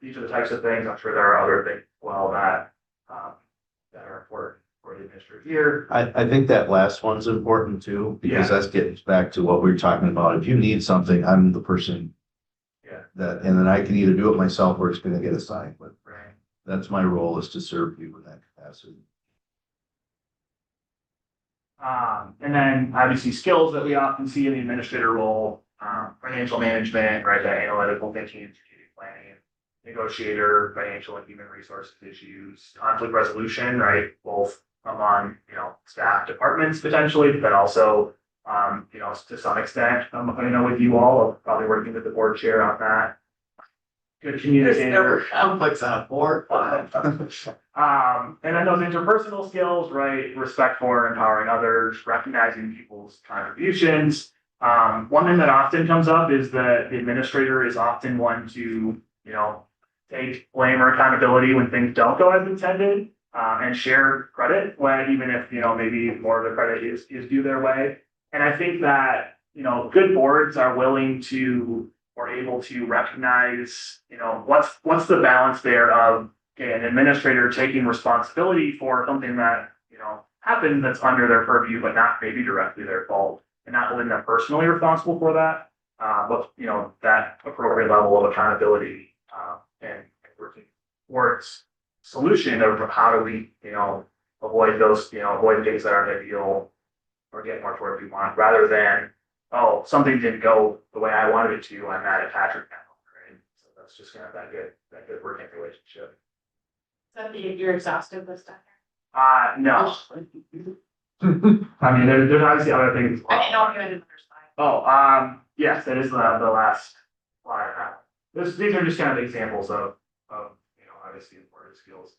these are the types of things. I'm sure there are other things as well that are important for the administrator here. I think that last one's important too, because that gets back to what we were talking about. If you need something, I'm the person. Yeah. That, and then I can either do it myself or it's gonna get assigned, but Right. that's my role, is to serve you in that capacity. And then obviously skills that we often see in the administrator role, financial management, right, that analytical thinking and strategic planning, negotiator, financial and human resources issues, conflict resolution, right, both among, staff departments potentially, but also, to some extent, with you all, probably working with the board chair on that. Good communicator. Conflicts on a board. And then those interpersonal skills, right? Respect for empowering others, recognizing people's contributions. One thing that often comes up is that the administrator is often one to, take blame or accountability when things don't go as intended, and share credit when, even if, maybe more of the credit is due their way. And I think that, good boards are willing to, or able to recognize, what's the balance there of, okay, an administrator taking responsibility for something that, happened that's under their purview, but not maybe directly their fault, and not holding them personally responsible for that. But, that appropriate level of accountability, and working towards solution of how do we, avoid those, avoid things that aren't ideal or get more toward what we want, rather than, oh, something didn't go the way I wanted it to, I'm mad at Patrick now, right? So that's just kind of that good working relationship. Is that your exhaustive list on No. I mean, there's obviously other things as there? I well. didn't know if you had another slide. Oh, yes, that is the last slide I have. These are just kind of examples of obviously important skills.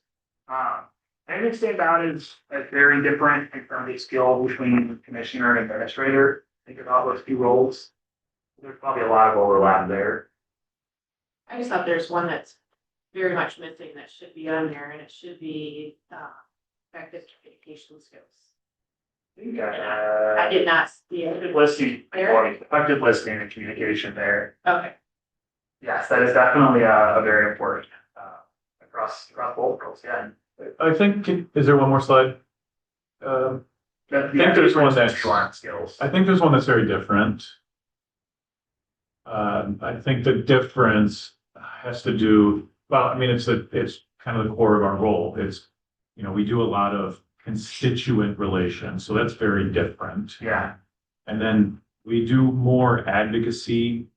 Anything stand out as very different in terms of skill between commissioner and administrator? Think about those two roles. There's probably a lot of overlap there. I just thought there's one that's very much missing that should be on there, and it should be effective communication skills. I think I did not see it. effective listening and communication there. Okay. Yes, that is definitely a very important across both roles. Yeah. I think, is there one more slide? I think there's one that's- skills. I think there's one that's very different. I think the difference has to do, well, I mean, it's kind of the core of our role. It's, we do a lot of constituent relations, so that's very different. Yeah. And then we do more advocacy,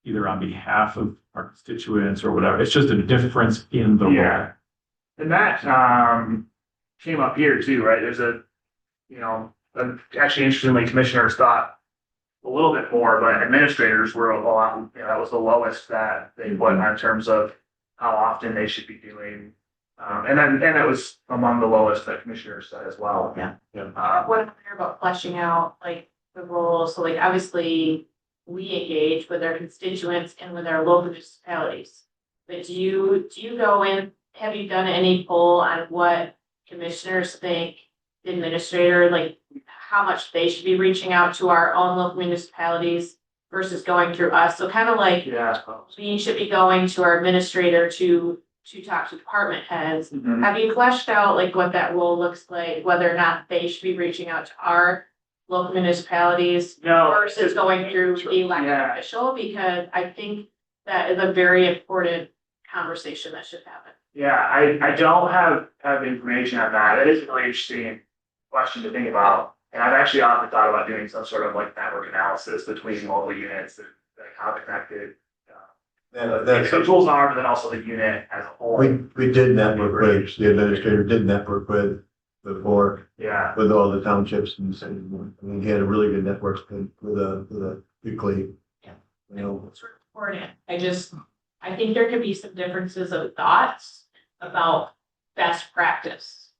either on behalf of our constituents or whatever. It's just a difference in the role. And that came up here too, right? There's actually interestingly, commissioners thought a little bit more, but administrators were a lot, that was the lowest that they put in terms of how often they should be doing. And it was among the lowest that commissioners said as well. Yeah. Yeah. What I'm clear about fleshing out like the roles, so like obviously we engage with our constituents and with our local municipalities. But do you go in, have you done any poll on what commissioners think the administrator, like how much they should be reaching out to our own local municipalities versus going through us? So kind of like we should be going to our administrator to talk to department heads. Mhm. Have you fleshed out like what that role looks like, whether or not they should be reaching out to our local municipalities versus going through the elected official? Because I think that is a very important conversation that should happen. Yeah, I don't have information on that. It is a really interesting question to think about. And I've actually often thought about doing some sort of like network analysis between local units and like how connected the individuals are, but then also the unit as a whole. We did network with, the administrator did network with before, Yeah. with all the townships and cities. I mean, he had a really good network with a weekly. Yeah. You know, It's important. I think there could be some differences of thoughts about best practice.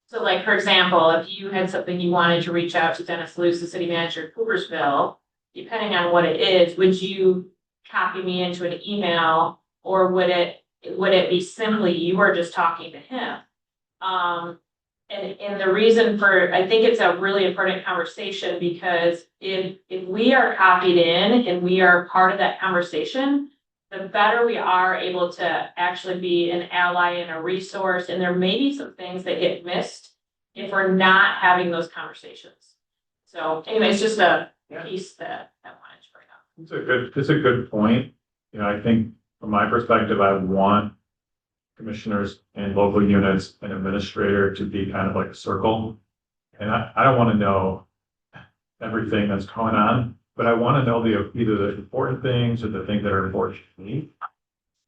So like, for example, if you had something you wanted to reach out to Dennis Luce, the city manager of Coopersville, depending on what it is, would you copy me into an email, or would it be simply you were just talking to him? And the reason for, I think it's a really important conversation because if we are copied in and we are part of that conversation, the better we are able to actually be an ally and a resource. And there may be some things that get missed if we're not having those conversations. So anyway, it's just a piece that I wanted to bring up. It's a good point. You know, I think from my perspective, I want commissioners and local units and administrator to be kind of like a circle. And I don't want to know everything that's going on, but I want to know either the important things or the things that are important to me,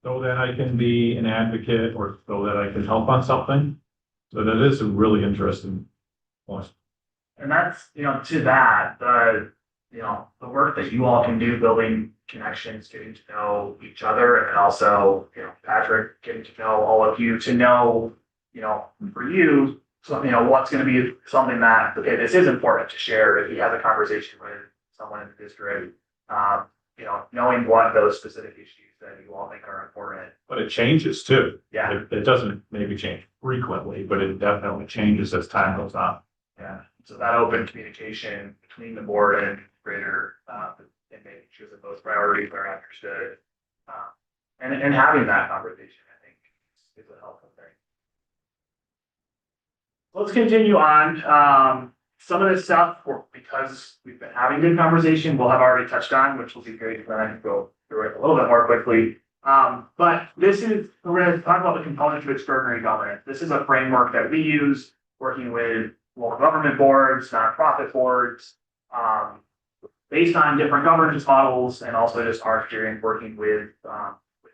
so that I can be an advocate or so that I can help on something. So that is a really interesting point. And that's, to that, the work that you all can do building connections, getting to know each other, and also, Patrick, getting to know all of you, to know, for you, so, what's going to be something that, okay, this is important to share if you have a conversation with someone in the district, knowing what those specific issues that you all think are important. But it changes too. Yeah. It doesn't maybe change frequently, but it definitely changes as time goes on. Yeah. So that open communication between the board and administrator, and making sure that those priorities are understood, and having that conversation, I think, is a helpful thing. Let's continue on. Some of this stuff, because we've been having good conversation, we'll have already touched on, which will be great when I can go through it a little bit more quickly. But we're going to talk about the components of extraordinary governance. This is a framework that we use working with local government boards, nonprofit boards, based on different governance models, and also just our experience working with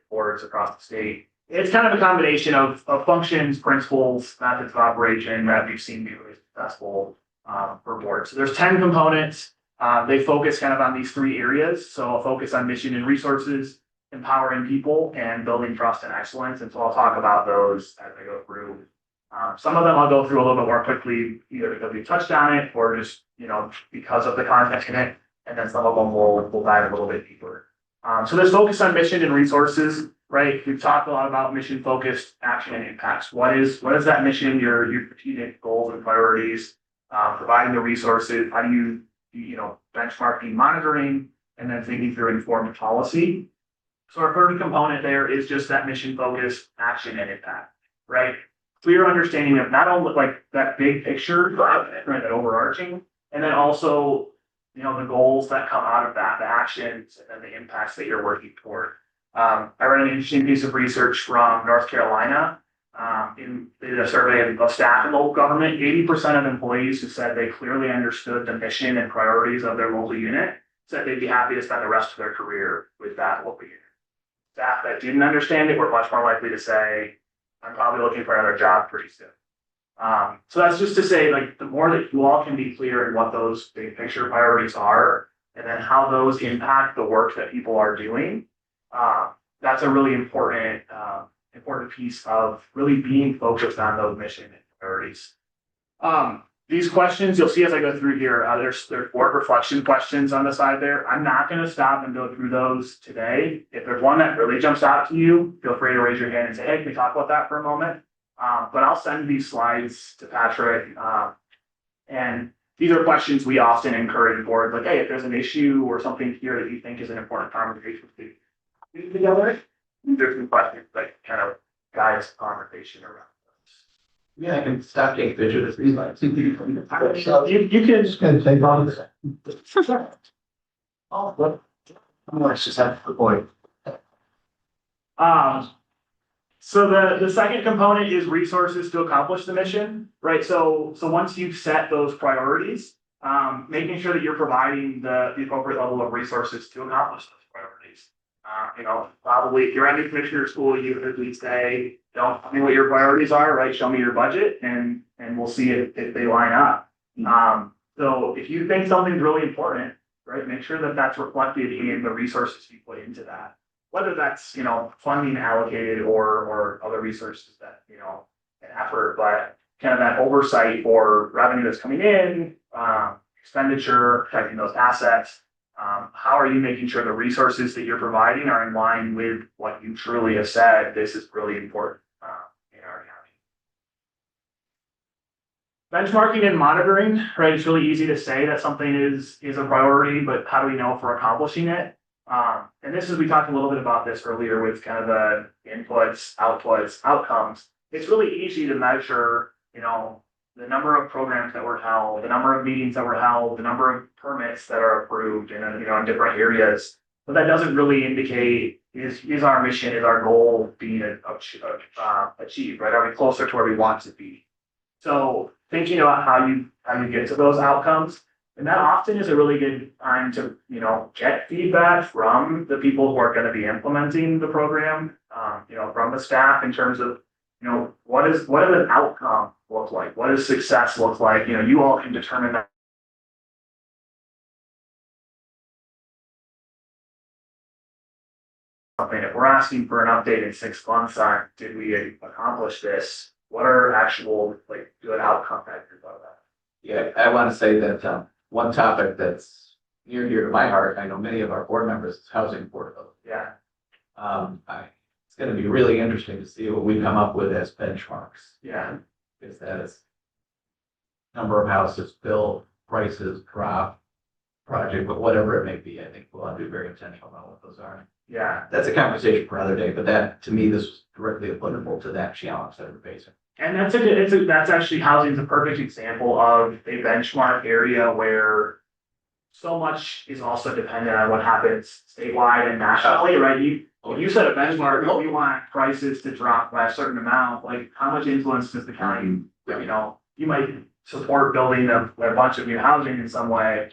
boards across the state. It's kind of a combination of functions, principles, methods of operation that we've seen be really successful for boards. So there's 10 components. They focus kind of on these three areas. So a focus on mission and resources, empowering people, and building trust and excellence. And so I'll talk about those as I go through. Some of them I'll go through a little bit more quickly, either because we touched on it or just, because of the content in it. And then some of them we'll dive a little bit deeper. So there's focus on mission and resources, right? We've talked a lot about mission focused action and impacts. What is that mission, your strategic goals and priorities, providing the resources, how do you, benchmarking, monitoring, and then thinking through informed policy. So our third component there is just that mission focused action and impact, right? Clear understanding of not only like that big picture, right, that overarching, and then also, the goals that come out of that, the actions and the impacts that you're working toward. I read an interesting piece of research from North Carolina. They did a survey of staff in local government. 80% of employees who said they clearly understood the mission and priorities of their local unit said they'd be happy to spend the rest of their career with that local unit. Staff that didn't understand it were much more likely to say, I'm probably looking for another job pretty soon. So that's just to say, like, the more that you all can be clear in what those big picture priorities are, and then how those impact the work that people are doing, that's a really important piece of really being focused on those mission and priorities. These questions you'll see as I go through here, there's board reflection questions on the side there. I'm not going to stop and go through those today. If there's one that really jumps out to you, feel free to raise your hand and say, hey, can we talk about that for a moment? But I'll send these slides to Patrick. And these are questions we often encourage boards, like, hey, if there's an issue or something here that you think is an important conversation to do together, there's some questions that kind of guides the conversation around. Yeah, I can stop taking pictures of these lights. You can Just gonna take on this. Let's just have the point. So the second component is resources to accomplish the mission, right? So once you've set those priorities, making sure that you're providing the appropriate level of resources to accomplish those priorities. Probably if you're at a commissioner school, you would at least say, don't tell me what your priorities are, right? Show me your budget and we'll see if they line up. So if you think something's really important, right, make sure that that's reflected in the resources you put into that. Whether that's, funding allocated or other resources that, an effort, but kind of that oversight for revenue that's coming in, expenditure, protecting those assets. How are you making sure the resources that you're providing are in line with what you truly have said? This is really important in our benchmarking and monitoring, right? It's really easy to say that something is a priority, but how do we know if we're accomplishing it? And this is, we talked a little bit about this earlier with kind of the inputs, outputs, outcomes. It's really easy to measure, the number of programs that were held, the number of meetings that were held, the number of permits that are approved in, in different areas. But that doesn't really indicate is our mission, is our goal being achieved, right? Are we closer to where we want to be? So thinking about how you get to those outcomes, and that often is a really good time to, get feedback from the people who are going to be implementing the program, from the staff in terms of, what does an outcome look like? What does success look like? You all can determine that. If we're asking for an update in 6 months on, did we accomplish this? What are actual good outcome measures of that? Yeah, I want to say that one topic that's near and dear to my heart, I know many of our board members, is housing affordability. Yeah. It's going to be really interesting to see what we come up with as benchmarks. Yeah. Because that is number of houses built, prices drop, project, but whatever it may be, I think we'll have to be very intentional about what those are. Yeah. That's a conversation for another day, but that, to me, this was directly applicable to that challenge that we're facing. And that's actually, housing is a perfect example of a benchmark area where so much is also dependent on what happens statewide and nationally, right? When you set a benchmark, you want prices to drop by a certain amount, how much influence does the county, you might support building a bunch of new housing in some way,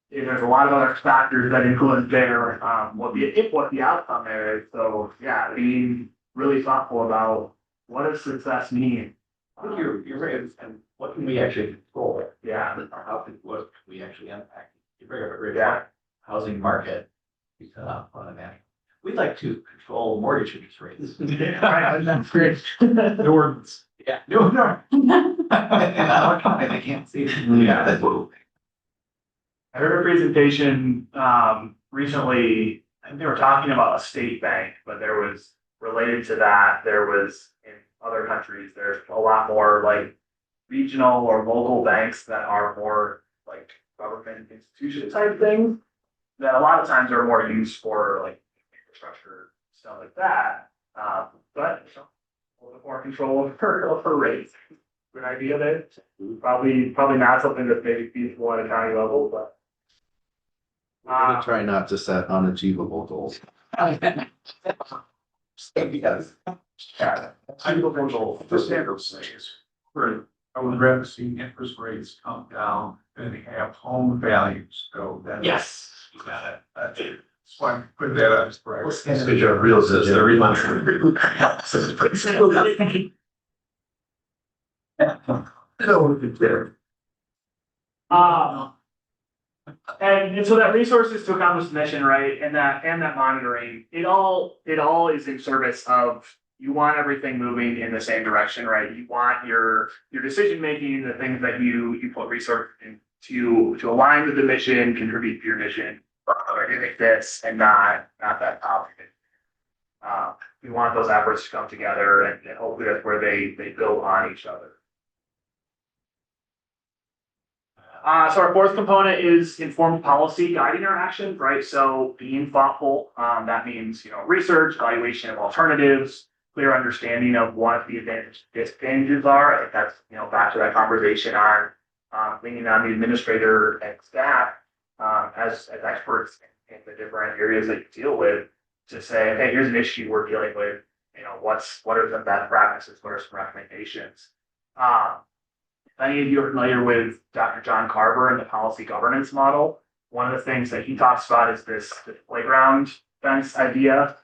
there's a lot of other factors that influence there, what the outcome there is. So yeah, being really thoughtful about what does success mean. I think you're right, and what can we actually control? Yeah. What can we actually impact? You bring up a great point. Housing market, we'd like to control mortgage interest rates. Right, that's great. The ordinance. Yeah, no. And I can't see it. Yeah, that's what. I heard a presentation recently, and they were talking about a state bank, but there was related to that, there was in other countries, there's a lot more regional or local banks that are more government institution type things that a lot of times are more used for infrastructure, stuff like that. But a little bit more control over rates. Good idea there. Probably not something that's maybe feasible at a county level, but We're gonna try not to set unachievable goals. Yes. Yeah, I don't know, the standard says, I would rather see interest rates come down than have home values go down. yes. You got it. That's it. So I put that up. Good job, real estate. Every month. And so that resources to accomplish the mission, right, and that monitoring, it all is in service of, you want everything moving in the same direction, right? You want your decision making, the things that you put resources in to align with the mission, contribute to your mission, like this, and not that complicated. We want those efforts to come together, and hopefully that's where they build on each other. So our fourth component is informed policy guiding our actions, right? So being thoughtful, that means, research, evaluation of alternatives, clear understanding of what the disadvantages are. I think that's, back to that conversation on leaning on the administrator and staff as experts in the different areas that you deal with to say, hey, here's an issue we're dealing with. What are the best practices? What are some recommendations? Many of you are familiar with Dr. John Carver and the policy governance model. One of the things that he talks about is this playground fence idea.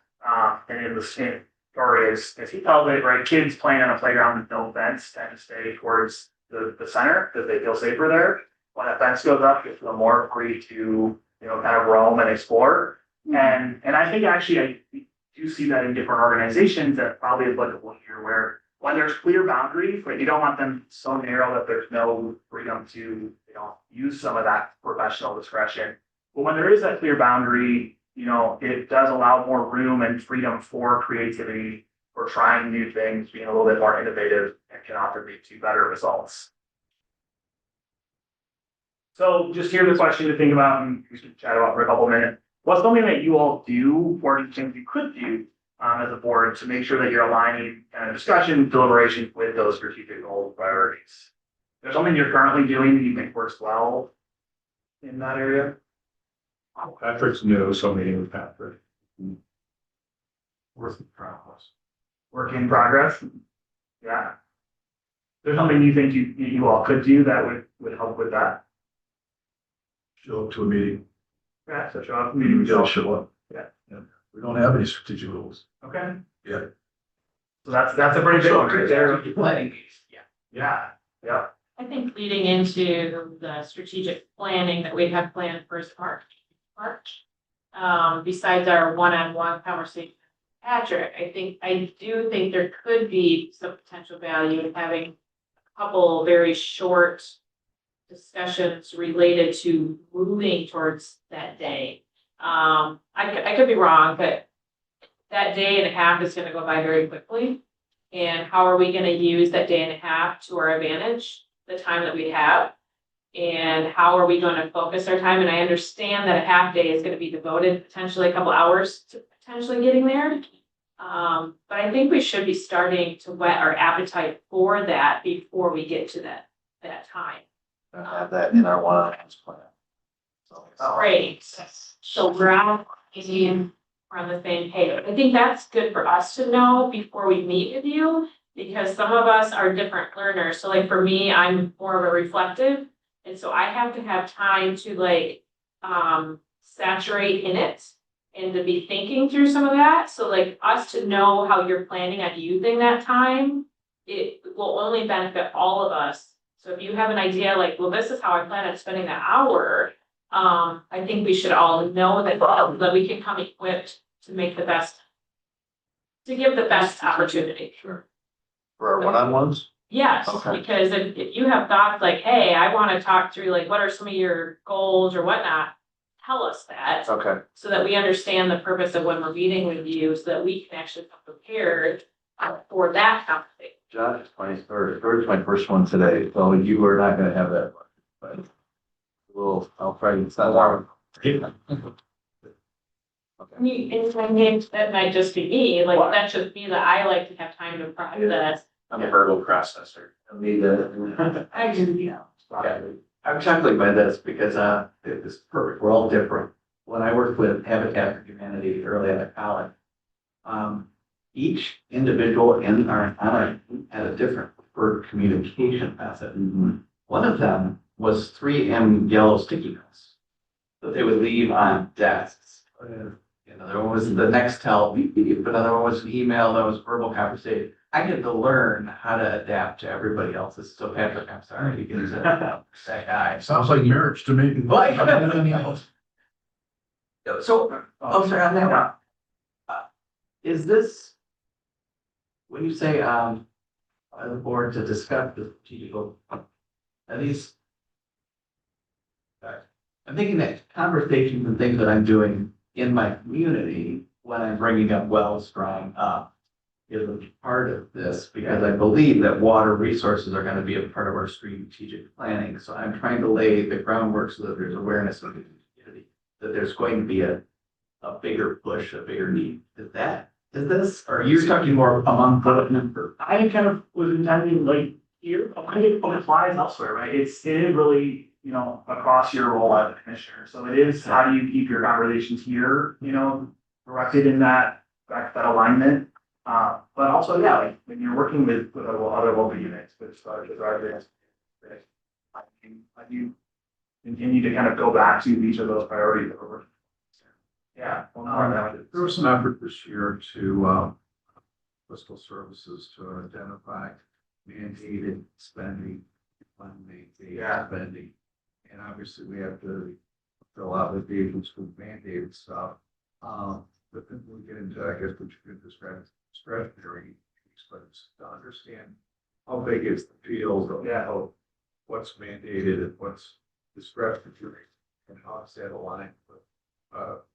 And in the same story, as he tells it, right, kids playing on a playground with no fence tend to stay towards the center because they feel safer there. When a fence goes up, you feel more free to, kind of roam and explore. And I think actually I do see that in different organizations that probably applicable here, where when there's clear boundaries, right, you don't want them so narrow that there's no freedom to, use some of that professional discretion. But when there is that clear boundary, it does allow more room and freedom for creativity or trying new things, being a little bit more innovative, and can often lead to better results. So just here's a question to think about, and we can chat about for a couple minutes. What's something that you all do, or do you think you could do as a board to make sure that you're aligning kind of discussion, deliberation with those strategic goal priorities? There's something you're currently doing that you think works well in that area? Patrick's new, so meeting with Patrick. Worth the progress. Work in progress? Yeah. There's something you think you all could do that would help with that? Show up to a meeting. Yeah, so show up, We meeting gotta yourself. show up. Yeah. We don't have any strategic goals. Okay. Yeah. So that's a pretty big one right there. Planning piece, yeah. Yeah. I think leading into the strategic planning that we have planned for March. Besides our one-on-one conversation with Patrick, I do think there could be some potential value in having a couple very short discussions related to moving towards that day. I could be wrong, but that day and a half is gonna go by very quickly. And how are we gonna use that day and a half to our advantage, the time that we have? And how are we gonna focus our time? And I understand that a half day is gonna be devoted potentially a couple hours to potentially getting there. But I think we should be starting to whet our appetite for that before we get to that time. Have that in our one-on-ones plan. Great. So we're on the same page. I think that's good for us to know before we meet with you, because some of us are different learners. So like for me, I'm more of a reflective. And so I have to have time to saturate in it and to be thinking through some of that. So like us to know how you're planning on using that time, it will only benefit all of us. So if you have an idea like, well, this is how I plan on spending the hour, I think we should all know that we can come equipped to make the best, to give the best opportunity. Sure. For our one-on-ones? Yes, Okay. because if you have thoughts like, hey, I want to talk through like, what are some of your goals or whatnot? Tell us that. Okay. So that we understand the purpose of when we're meeting with you, so that we can actually come prepared for that conversation. Josh is George's my first one today, so you are not gonna have that one, but I'll try to set our. And that might just be me, like, that's just me, that I like to have time to process. I'm a verbal processor. I do, Yeah. I'm chuckling by this because it's perfect. We're all different. When I worked with Habitat for Humanity early out of college, each individual in our had a different preferred communication method. One of them was 3M yellow sticky notes that they would leave on desks. Another one was the Nextel, another one was an email, that was verbal conversation. I had to learn how to adapt to everybody else's. So Patrick, I'm sorry to get into that guy. Sounds like marriage to me. So, sorry, on that one. Is this, when you say, on the board to discuss the strategic goal, are these? I'm thinking that conversations and things that I'm doing in my community, when I'm bringing up wells drying up, is a part of this, because I believe that water resources are gonna be a part of our strategic planning. So I'm trying to lay the groundwork so that there's awareness of the community, that there's going to be a bigger push, a bigger need. Is this, or you're talking more among the member? I kind of was intending like here, I think it applies elsewhere, right? It is really, across your role as a commissioner. So it is, how do you keep your conversations here, directed in that alignment? But also, yeah, like when you're working with other local units, with residents, you continue to kind of go back to each of those priorities that we're working. Yeah. There was some effort this year to fiscal services to identify mandated spending, unmandated spending. And obviously we have to fill out the pages with mandated stuff. But then we get into, I guess, what you could describe as discretionary expense to understand how big is the field of what's mandated and what's discretionary, and how does that align with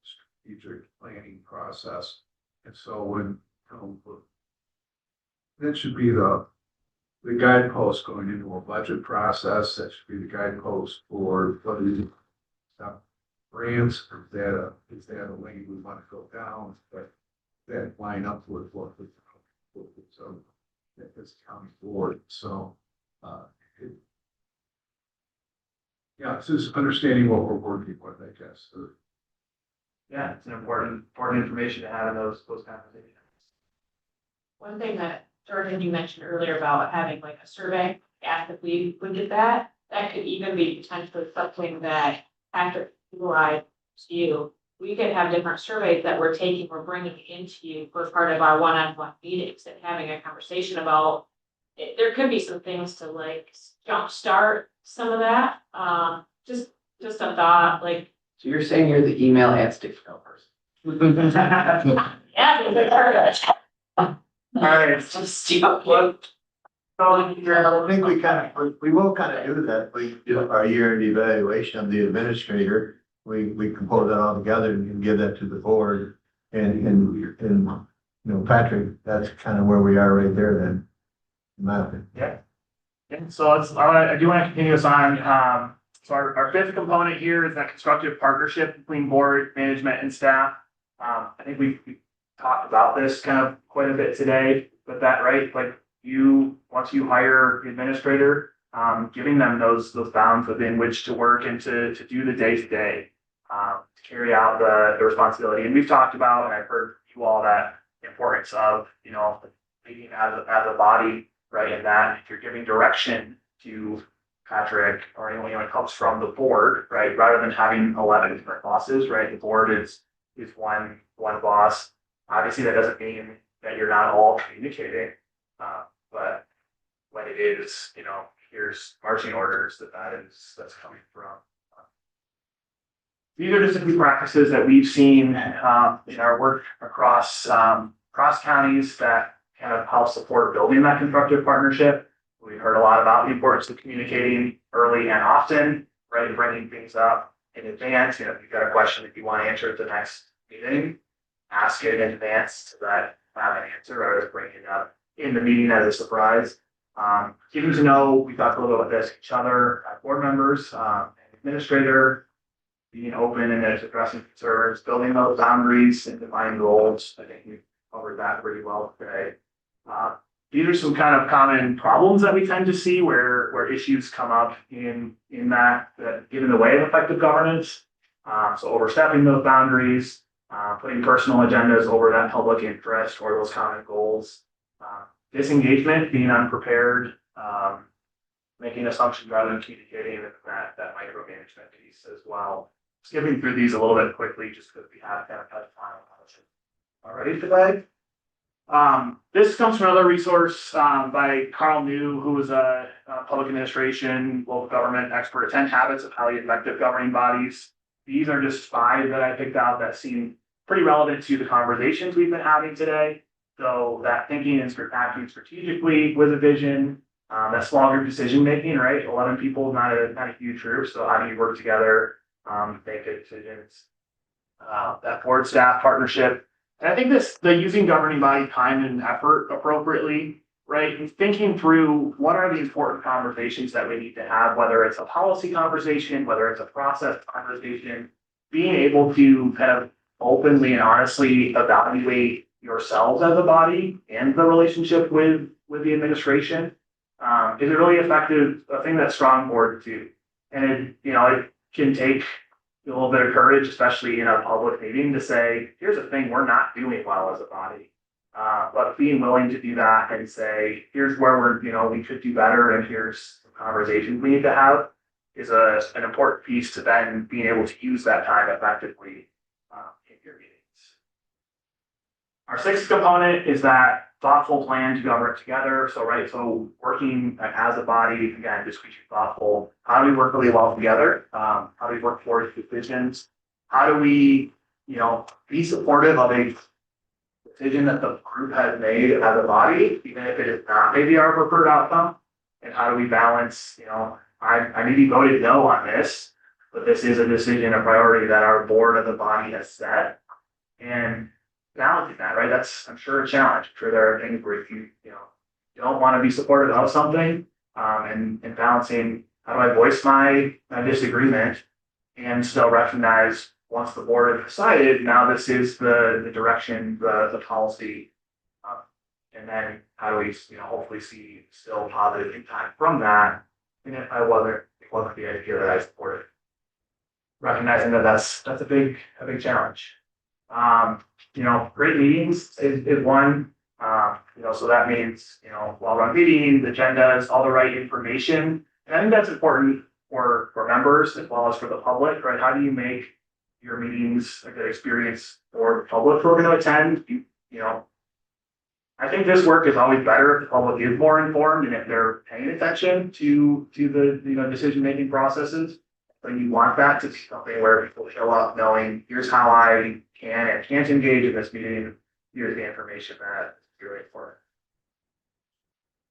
strategic planning process. And so when that should be the guidepost going into a budget process. That should be the guidepost for what is brands. Is that a lane we want to go down? But that line up with what so that is county board. So yeah, it's just understanding what we're working with, I guess. Yeah, it's an important information to have in those conversations. One thing that Jordan, you mentioned earlier about having like a survey, ask if we would get that, that could even be potentially something that after utilize you, we could have different surveys that we're taking, we're bringing into you for part of our one-on-one meetings and having a conversation about. There could be some things to like jumpstart some of that, just a thought, like. So you're saying you're the email and stick note person? Yeah, they're perfect. All right. I think we will kind of do that. We do our year-end evaluation of the administrator. We compose that all together and give that to the board. And you know, Patrick, that's kind of where we are right there then. In my opinion. Yeah. So I do want to continue this on. So our fifth component here is that constructive partnership between board, management, and staff. I think we talked about this kind of quite a bit today, but that, right, like once you hire the administrator, giving them those bounds within which to work and to do the day-to-day, to carry out the responsibility. And we've talked about, and I've heard you all, that importance of, you know, leading as a body, right? And that if you're giving direction to Patrick or anyone when it comes from the board, right? Rather than having 11 different bosses, right? The board is one boss. Obviously, that doesn't mean that you're not all communicating, but when it is, you know, here's marching orders that's coming from. These are just a few practices that we've seen in our work across counties that kind of help support building that constructive partnership. We've heard a lot about the importance of communicating early and often, right? Bringing things up in advance. You know, if you've got a question that you want to answer at the next meeting, ask it in advance so that I have an answer rather than bringing it up in the meeting as a surprise. Getting to know, we talked a little bit about this, each other, board members, administrator, being open and addressing concerns, building those boundaries and defining goals. I think we've covered that pretty well today. These are some kind of common problems that we tend to see where issues come up in that get in the way of effective governance. So overstepping those boundaries, putting personal agendas over that public interest or those common goals, disengagement, being unprepared, making assumptions rather than communicating, and that micromanagement piece as well. Skipping through these a little bit quickly just because we have kind of touched on it already today. This comes from another resource by Carl New, who is a public administration, local government expert, 10 habits of highly effective governing bodies. These are just 5 that I picked out that seem pretty relevant to the conversations we've been having today. So that thinking and acting strategically with a vision, that small group decision making, right? 11 people, not a huge group. So how do you work together, make good decisions? That board staff partnership. And I think the using governing body time and effort appropriately, right? And thinking through what are the important conversations that we need to have, whether it's a policy conversation, whether it's a process conversation, being able to kind of openly and honestly evaluate yourselves as a body and the relationship with the administration is a really effective, a thing that strong boards do. And it can take a little bit of courage, especially in a public meeting, to say, here's a thing we're not doing well as a body. But being willing to do that and say, here's where we could do better, and here's some conversations we need to have is an important piece to then being able to use that time effectively in your meetings. Our 6th component is that thoughtful plan to govern together. So working as a body, again, just be thoughtful. How do we work really well together? How do we work towards decisions? How do we, be supportive of a decision that the group has made as a body, even if it is not maybe our preferred outcome? And how do we balance, I maybe voted no on this, but this is a decision, a priority that our board as a body has set. And balancing that, right? That's, I'm sure, a challenge. I'm sure there are things where if you don't want to be supportive of something, and balancing, how do I voice my disagreement and still recognize once the board has decided, now this is the direction, the policy. And then how do we, hopefully see still positive impact from that? And if it wasn't the idea that I supported. Recognizing that that's a big challenge. Great meetings is one. So that means, well-run meetings, agendas, all the right information. And I think that's important for members as well as for the public, right? How do you make your meetings a good experience for the public who are going to attend? I think this work is always better if the public is more informed and if they're paying attention to the decision-making processes. But you want that to be something where people show up knowing, here's how I can and can't engage in this meeting. Here's the information that you're waiting for.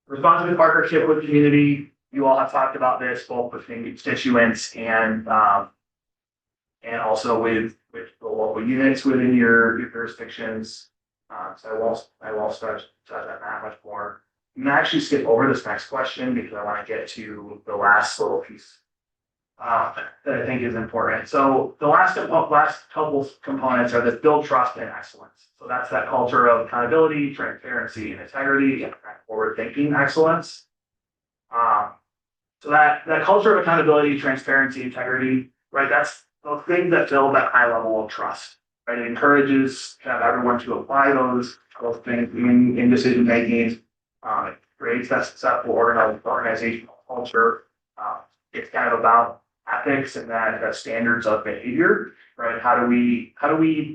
Responsible partnership with community. You all have talked about this both between constituents and also with the local units within your jurisdictions. So I won't start on that much more. I'm gonna actually skip over this next question because I want to get to the last little piece that I think is important. So the last couple components are this build trust and excellence. So that's that culture of accountability, transparency, and integrity, and forward-thinking excellence. So that culture of accountability, transparency, integrity, right? That's those things that build that high level of trust, right? It encourages kind of everyone to apply those things in decision making. It creates that successful organizational culture. It's kind of about ethics and that standards of behavior, right? How do we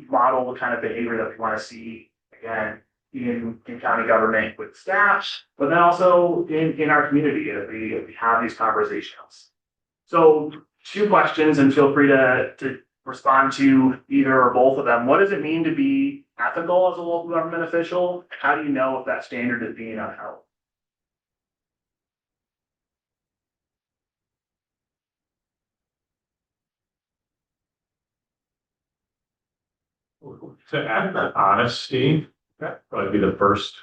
model the kind of behavior that we want to see again in county government with staff, but then also in our community if we have these conversations. So 2 questions, and feel free to respond to either or both of them. What does it mean to be ethical as a local government official? How do you know if that standard is being upheld? To add that honesty, that probably be the first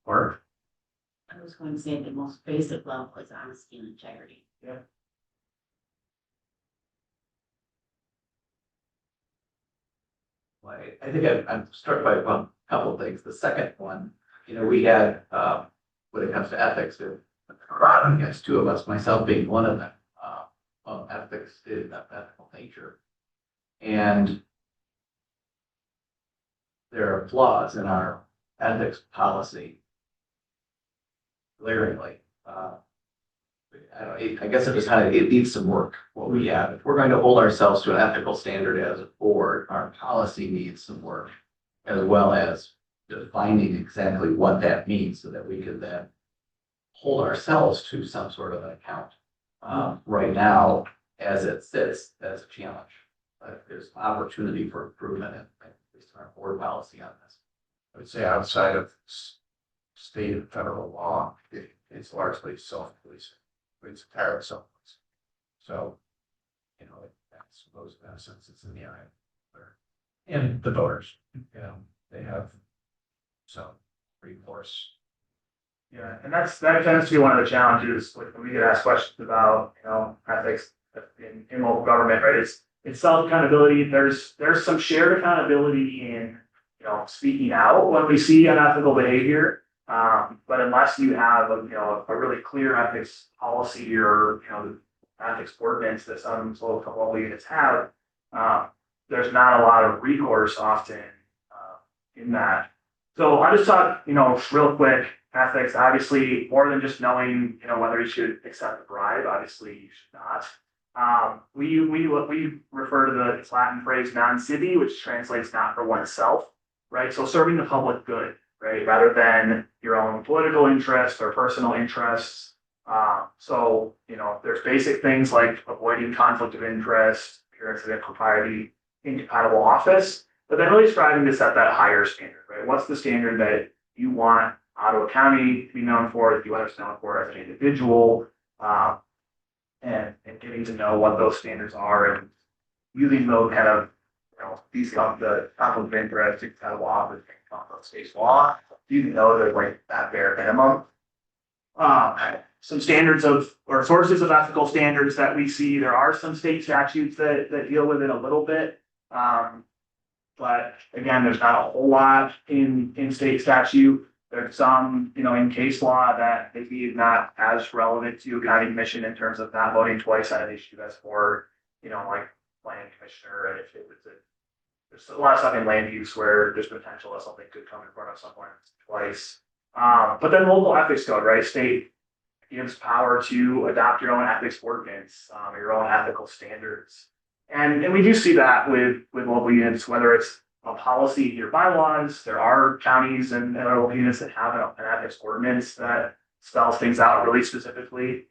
part. I was going to say the most basic level is honesty and integrity. Yeah. Well, I think I'm struck by a couple of things. The second one, we had, when it comes to ethics, I guess 2 of us, myself being one of them, ethics is of ethical nature. And there are flaws in our ethics policy, glaringly. I guess it needs some work, what we have. If we're going to hold ourselves to an ethical standard as a board, our policy needs some work, as well as defining exactly what that means so that we can then hold ourselves to some sort of an account. Right now, as it sits, that's a challenge. There's opportunity for improvement based on our board policy on this. I would say outside of state and federal law, it's largely self-policing. It's entirely self-policing. So, I suppose in that sense, it's in the eye of and the voters. They have some recourse. Yeah, and that tends to be one of the challenges when we get asked questions about ethics in local government, right? It's self accountability. There's some shared accountability in speaking out when we see unethical behavior. But unless you have a really clear ethics policy or ethics ordinance that some local units have, there's not a lot of recourse often in that. So I just thought real quick, ethics obviously more than just knowing whether you should accept a bribe. Obviously you should not. We refer to the Latin phrase non sibi, which translates not for oneself, right? So serving the public good, right, rather than your own political interests or personal interests. So there's basic things like avoiding conflict of interest, appearance of impropriety, incompatible office, but then really striving to set that higher standard, right? What's the standard that you want Ottawa County to be known for, that you want us known for as an individual, and getting to know what those standards are and using those kind of, these the conflict of interest, incompatible office, conflict of state law, using those as like that bare minimum. some standards of, or sources of ethical standards that we see. There are some state statutes that deal with it a little bit. But again, there's not a whole lot in state statute. There's some, in case law that maybe is not as relevant to county commission in terms of not voting twice on an issue that's for, like planning commissioner. And if it was there's a lot of stuff in land use where there's potential that something could come in front of someone twice. But then local ethics code, right? State gives power to adopt your own ethics ordinance, your own ethical standards. And we do see that with local units, whether it's a policy in your bylaws, there are counties and local units that have an ethics ordinance that spells things out really specifically.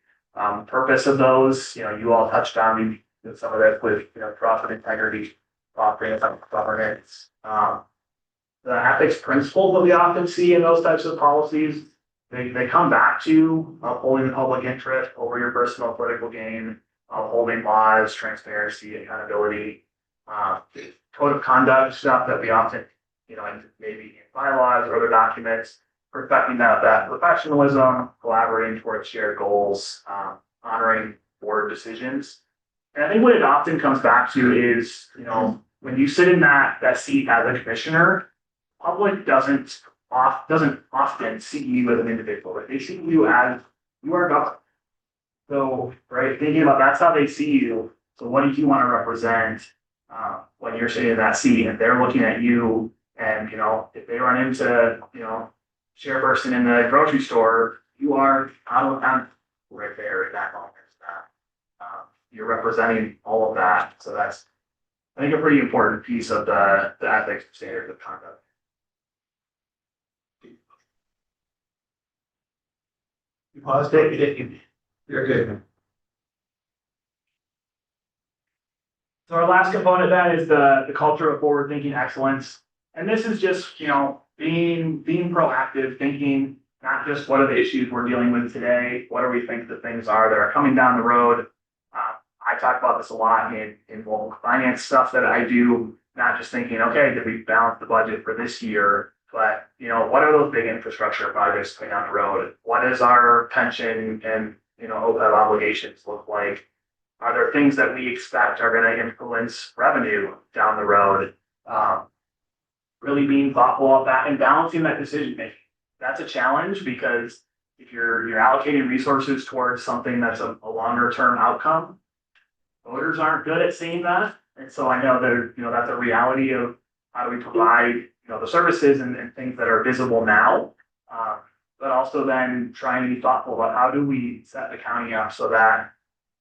Purpose of those, you all touched on some of that with, trust and integrity, governance. The ethics principles that we often see in those types of policies, they come back to upholding the public interest over your personal political gain, upholding laws, transparency, accountability, code of conduct stuff that we often, maybe in bylaws or other documents, perfecting that professionalism, collaborating towards shared goals, honoring board decisions. And I think what it often comes back to is, when you sit in that seat as a commissioner, public doesn't often see you as an individual. They see you as you are government. So, right, thinking about that's how they see you. So what do you want to represent when you're sitting in that seat and they're looking at you and, if they run into, chairperson in the grocery store, you are out of town right there in that moment. You're representing all of that. So that's, I think, a pretty important piece of the ethics standards of conduct. You paused it. You're good. So our last component then is the culture of forward thinking excellence. And this is just, being proactive, thinking not just what are the issues we're dealing with today, what do we think the things are that are coming down the road. I talk about this a lot in local finance stuff that I do, not just thinking, okay, did we balance the budget for this year, but what are those big infrastructure projects coming down the road? What does our pension and OPEB obligations look like? Are there things that we expect are going to influence revenue down the road? Really being thoughtful of that and balancing that decision making. That's a challenge because if you're allocating resources towards something that's a longer term outcome, voters aren't good at seeing that. And so I know that that's a reality of how do we provide the services and things that are visible now, but also then trying to be thoughtful about how do we set the county up so that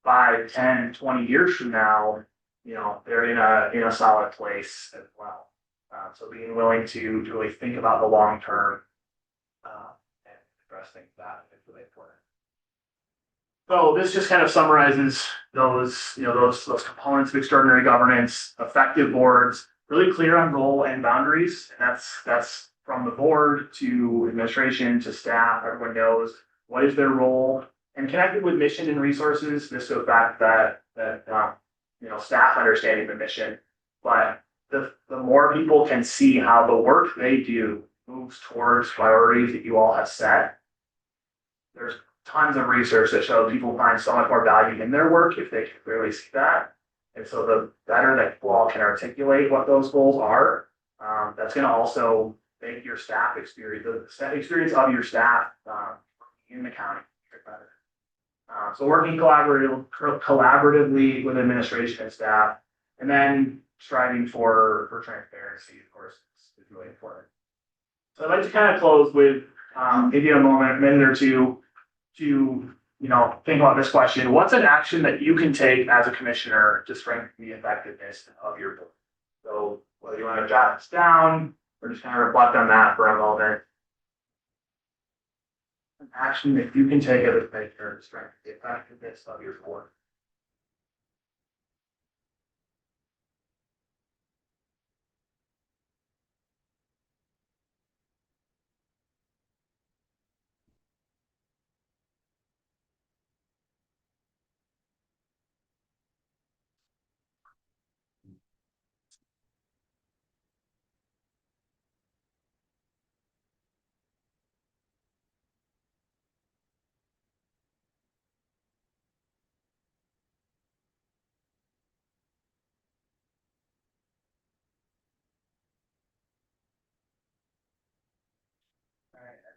5, 10, 20 years from now, they're in a solid place as well. So being willing to really think about the long term and address things that is really important. So this just kind of summarizes those components of extraordinary governance, effective boards, really clear on goal and boundaries. And that's from the board to administration to staff. Everyone knows what is their role and connected with mission and resources. This goes back to that staff understanding the mission, but the more people can see how the work they do moves towards priorities that you all have set. There's tons of research that shows people find so much more value in their work if they can clearly see that. And so the better that you all can articulate what those goals are, that's going to also make your staff experience, the experience of your staff in the county better. So working collaboratively with administration and staff, and then striving for transparency, of course, is really important. So I'd like to kind of close with maybe a minute or two to think about this question. What's an action that you can take as a commissioner to strengthen the effectiveness of your board? So whether you want to jot this down or just kind of reflect on that for a moment. An action that you can take as a commissioner to strengthen the effectiveness of your board.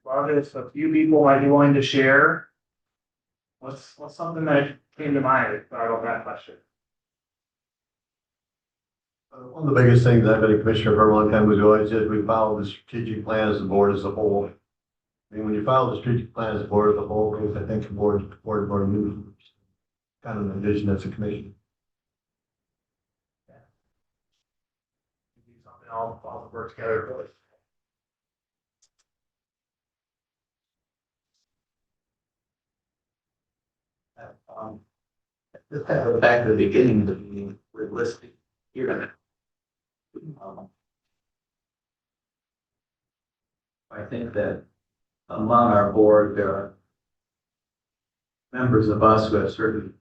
love if a few people might be willing to share. What's something that came to mind about that question? One of the biggest things I've been a commissioner for a long time ago, I said we follow the strategic plan as the board as a whole. I mean, when you follow the strategic plan as a board as a whole, because I think the board moves kind of a vision as a commission. Something all work together really. Just have to go back to the beginning of the meeting, realistic here. I think that among our board, there are members of us who have certain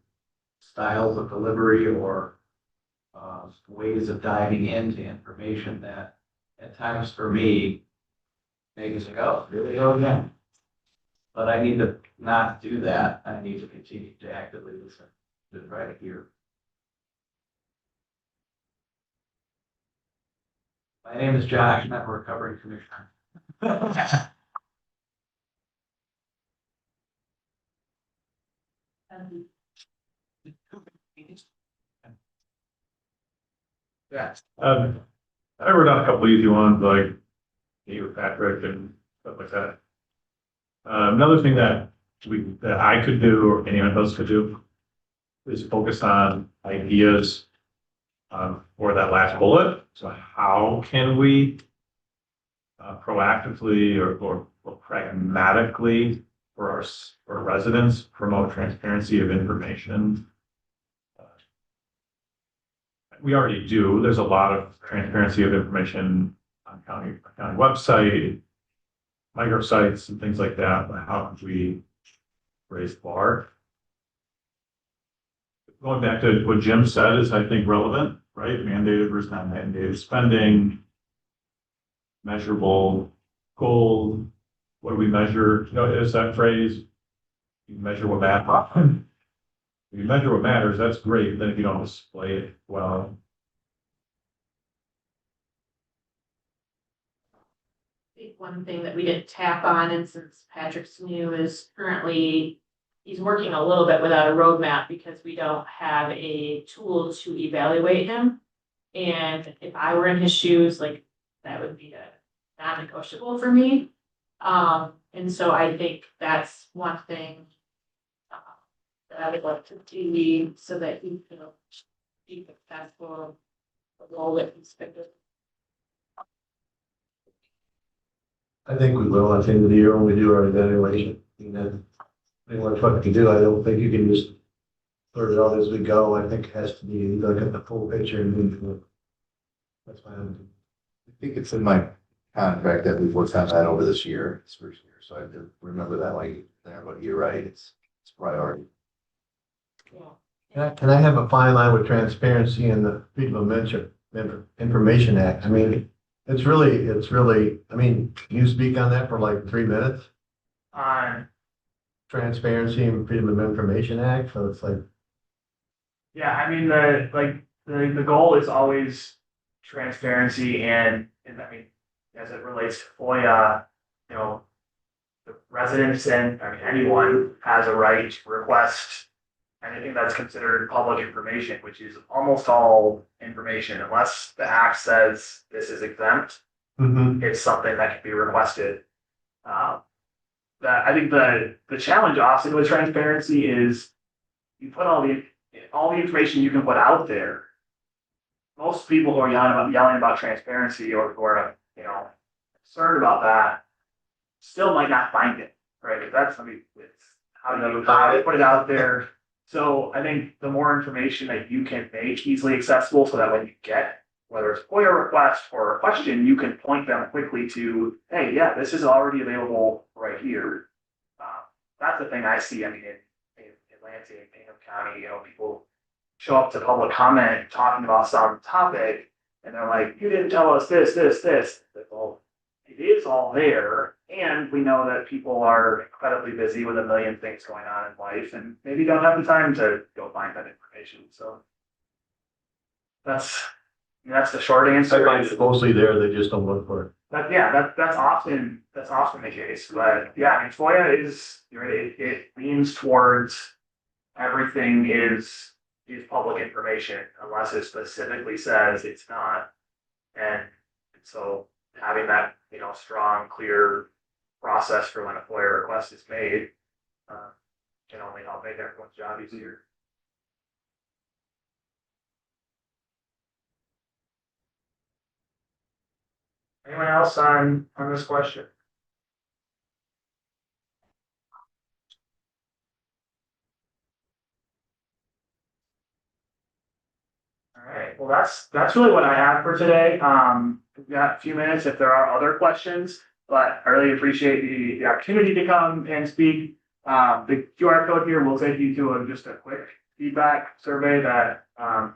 styles of delivery or ways of diving into information that at times for me makes it go, really go again. But I need to not do that. I need to continue to actively listen to try to hear. My name is Josh, and I'm a recovering commissioner. Yeah. I wrote down a couple easy ones like you, Patrick, and stuff like that. Another thing that I could do or anyone else could do is focus on ideas for that last bullet. So how can we proactively or pragmatically for our residents promote transparency of information? We already do. There's a lot of transparency of information on county website, microsites, and things like that. But how can we raise the bar? Going back to what Jim said is, I think, relevant, right? Mandated versus not mandated spending, measurable goals. What do we measure? You know, is that phrase? You measure what matters. If you measure what matters, that's great. Then if you don't display it well. I think one thing that we didn't tap on, and since Patrick's new, is currently he's working a little bit without a roadmap because we don't have a tool to evaluate him. And if I were in his shoes, like that would be a non-negotiable for me. And so I think that's one thing that I would like to do so that he can be successful in the role that he's been doing. I think we will. At the end of the year, when we do our evaluation, and then what we can do, I don't think you can just sort it out as we go. I think it has to be, you look at the full picture and move to it. That's my own. I think it's in my contract that we've worked on that over this first year. So I have to remember that like there, but you're right, it's priority. Can I have a fine line with transparency in the Freedom of Information Act? I mean, it's really, I mean, can you speak on that for like 3 minutes? On Transparency and Freedom of Information Act, so it's like. Yeah, I mean, the goal is always transparency and I mean, as it relates to FOIA, you know, the residents and I mean, anyone has a right to request anything that's considered public information, which is almost all information, unless the act says this is exempt. It's something that can be requested. That I think the challenge often with transparency is you put all the information you can put out there. Most people who are yelling about transparency or who are, you know, concerned about that still might not find it, right? If that's, I mean, it's how you put it out there. So I think the more information that you can make easily accessible so that when you get, whether it's a FOIA request or a question, you can point them quickly to, hey, yeah, this is already available right here. That's the thing I see. I mean, in Lansing, Bingham County, you know, people show up to public comment talking about some topic and they're like, you didn't tell us this. Like, well, it is all there. And we know that people are incredibly busy with a million things going on in life and maybe don't have the time to go find that information. So that's the short answer. I find it's mostly there, they just don't look for it. that's often the case, but yeah, I mean, FOIA is, it leans towards everything is public information unless it specifically says it's not. And so having that, strong, clear process for when a FOIA request is made, can only help make everyone's job easier. Anyone else on this question? All right, well, that's really what I have for today. We've got a few minutes if there are other questions, but I really appreciate the opportunity to come and speak. The QR code here will take you to just a quick feedback survey that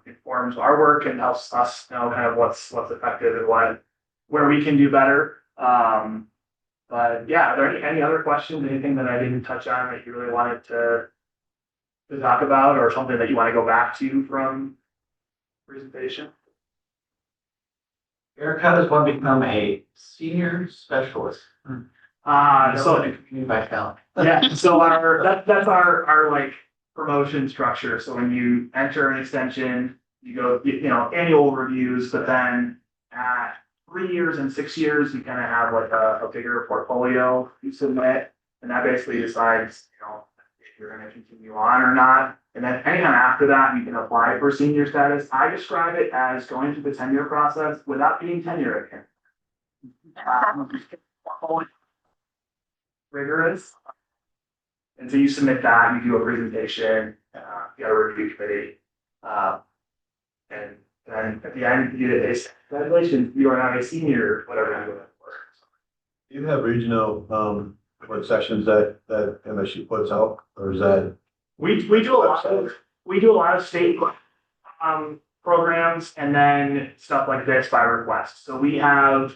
informs our work and helps us know kind of what's effective and where we can do better. But yeah, are there any other questions, anything that I didn't touch on that you really wanted to talk about, or something that you want to go back to from presentation? Eric, how does one become a senior specialist? So By talent. yeah, so that's our like promotion structure. So when you enter an extension, you go, annual reviews, but then at 3 years and 6 years, you kind of have like a bigger portfolio you submit, and that basically decides, if you're going to continue on or not. And then anytime after that, you can apply for senior status. I describe it as going through the tenure process without being tenure again. Rigorous. And so you submit that, you do a presentation, you got a review committee, and then at the end, you get a congratulations, you are now a senior, whatever you do for. Do you have regional, work sessions that MSU puts out, or is that? We do a lot of state programs, and then stuff like this by request. So we haven't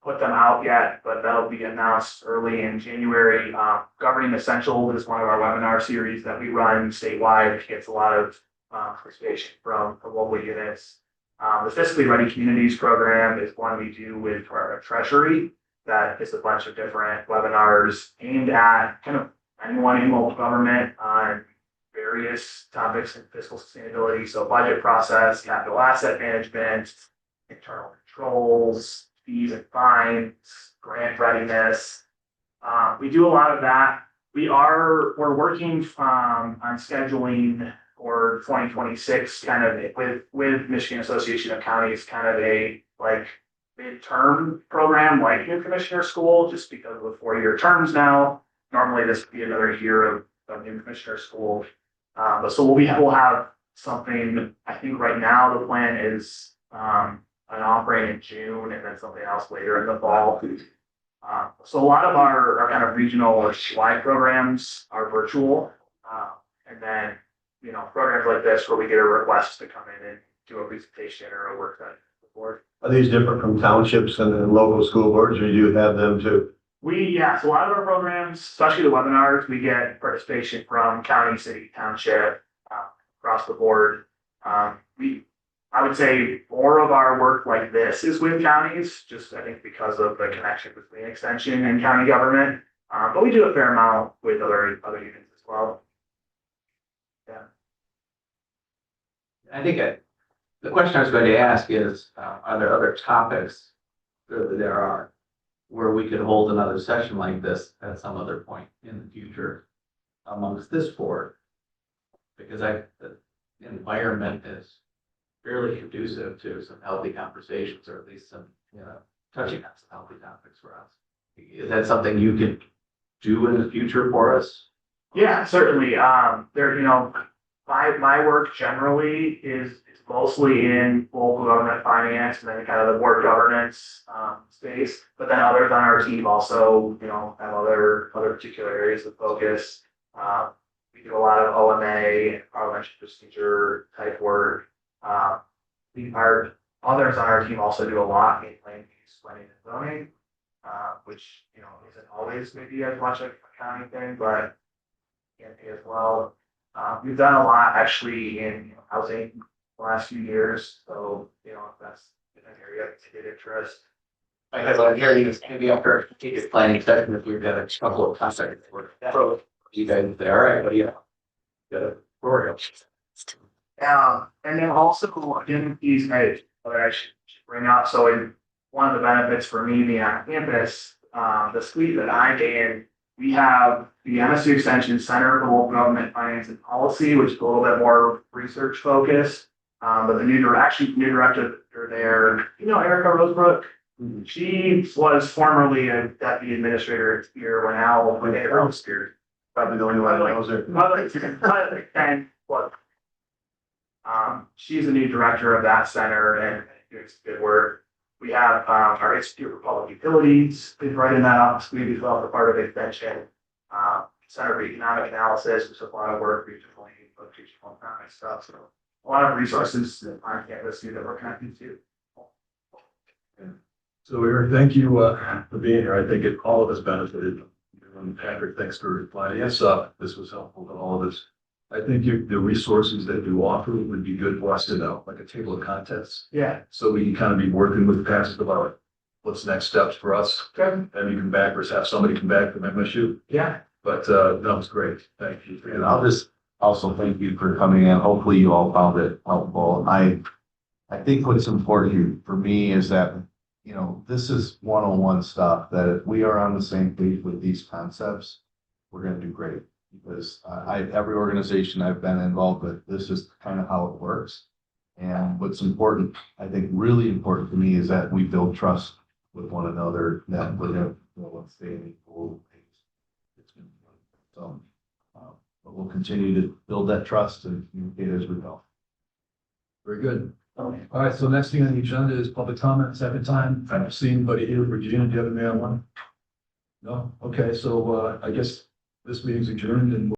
put them out yet, but that'll be announced early in January. Governing Essentials is one of our webinar series that we run statewide. It gets a lot of participation from local units. The Fiscally Ready Communities program is one we do with Department of Treasury. That is a bunch of different webinars aimed at kind of anyone in local government on various topics in fiscal sustainability. So budget process, capital asset management, internal controls, fees and fines, grant readiness. We do a lot of that. We're working on scheduling for 2026, kind of with Michigan Association of Counties, kind of a like midterm program like new commissioner school, just because of the 4-year terms now. Normally this would be another year of new commissioner school. But so we'll have something. I think right now the plan is an offering in June and then something else later in the fall. So a lot of our kind of regional or statewide programs are virtual. And then, programs like this where we get a request to come in and do a presentation or a work session with the board. Are these different from townships and local school boards, or do you have them too? So a lot of our programs, especially the webinars, we get participation from county, city, township, across the board. I would say more of our work like this is with counties, just I think because of the connection between extension and county government. But we do a fair amount with other units as well. Yeah. I think the question I was going to ask is, are there other topics that there are where we could hold another session like this at some other point in the future amongst this board? Because the environment is fairly conducive to some healthy conversations, or at least some, touching on some healthy topics for us. Is that something you could do in the future for us? Yeah, certainly. My work generally is mostly in local government finance and then kind of the board governance space. But then others on our team also, have other particular areas of focus. We do a lot of OMA and parliamentary procedure type work. Our others on our team also do a lot in land use, planning and zoning, which isn't always maybe as much of a county thing, but can be as well. We've done a lot actually in housing the last few years, so if that's an area of state interest. Because I'm hearing this maybe after a strategic planning session, if we've got a couple of concepts for you guys say, all right, what do you? Got a tutorial. And then also, again, these guys, that I should bring up, so in one of the benefits for me being on campus, the suite that I'm in, we have the MSU Extension Center for Local Government Finance and Policy, which is a little bit more research focused. But the new director there, Erica Rosebrook, she was formerly a deputy administrator here when Al, when they were scared. Probably the only one that knows her. And what? She's the new director of that center and doing some good work. We have, our Institute for Public Utilities is right in that office. We developed a part of extension, Center for Economic Analysis, which is a lot of work regionally, vocational economic stuff. So a lot of resources on campus that we're connected to. So Eric, thank you, for being here. I think all of us benefited. And Patrick, thanks for lining us up. This was helpful to all of us. I think the resources that you offer would be good for us to know, like a table of contents. Yeah. So we can kind of be working with Patrick about what's next steps for us. Okay. And you come back or have somebody come back from MSU. Yeah. But, that was great. Thank you. And I'll just also thank you for coming in. Hopefully you all found it helpful. I think what's important for me is that, this is one-on-one stuff that if we are on the same page with these concepts, we're gonna do great. Because every organization I've been involved with, this is kind of how it works. And what's important, I think really important to me is that we build trust with one another, that we're gonna, let's stay in equal pace. So, but we'll continue to build that trust and communicate as we go. Very good. All right, so next thing on the agenda is public comment, second time. I don't see anybody here. Virginia, do you have a mail one? No? Okay, so, I guess this meeting's adjourned and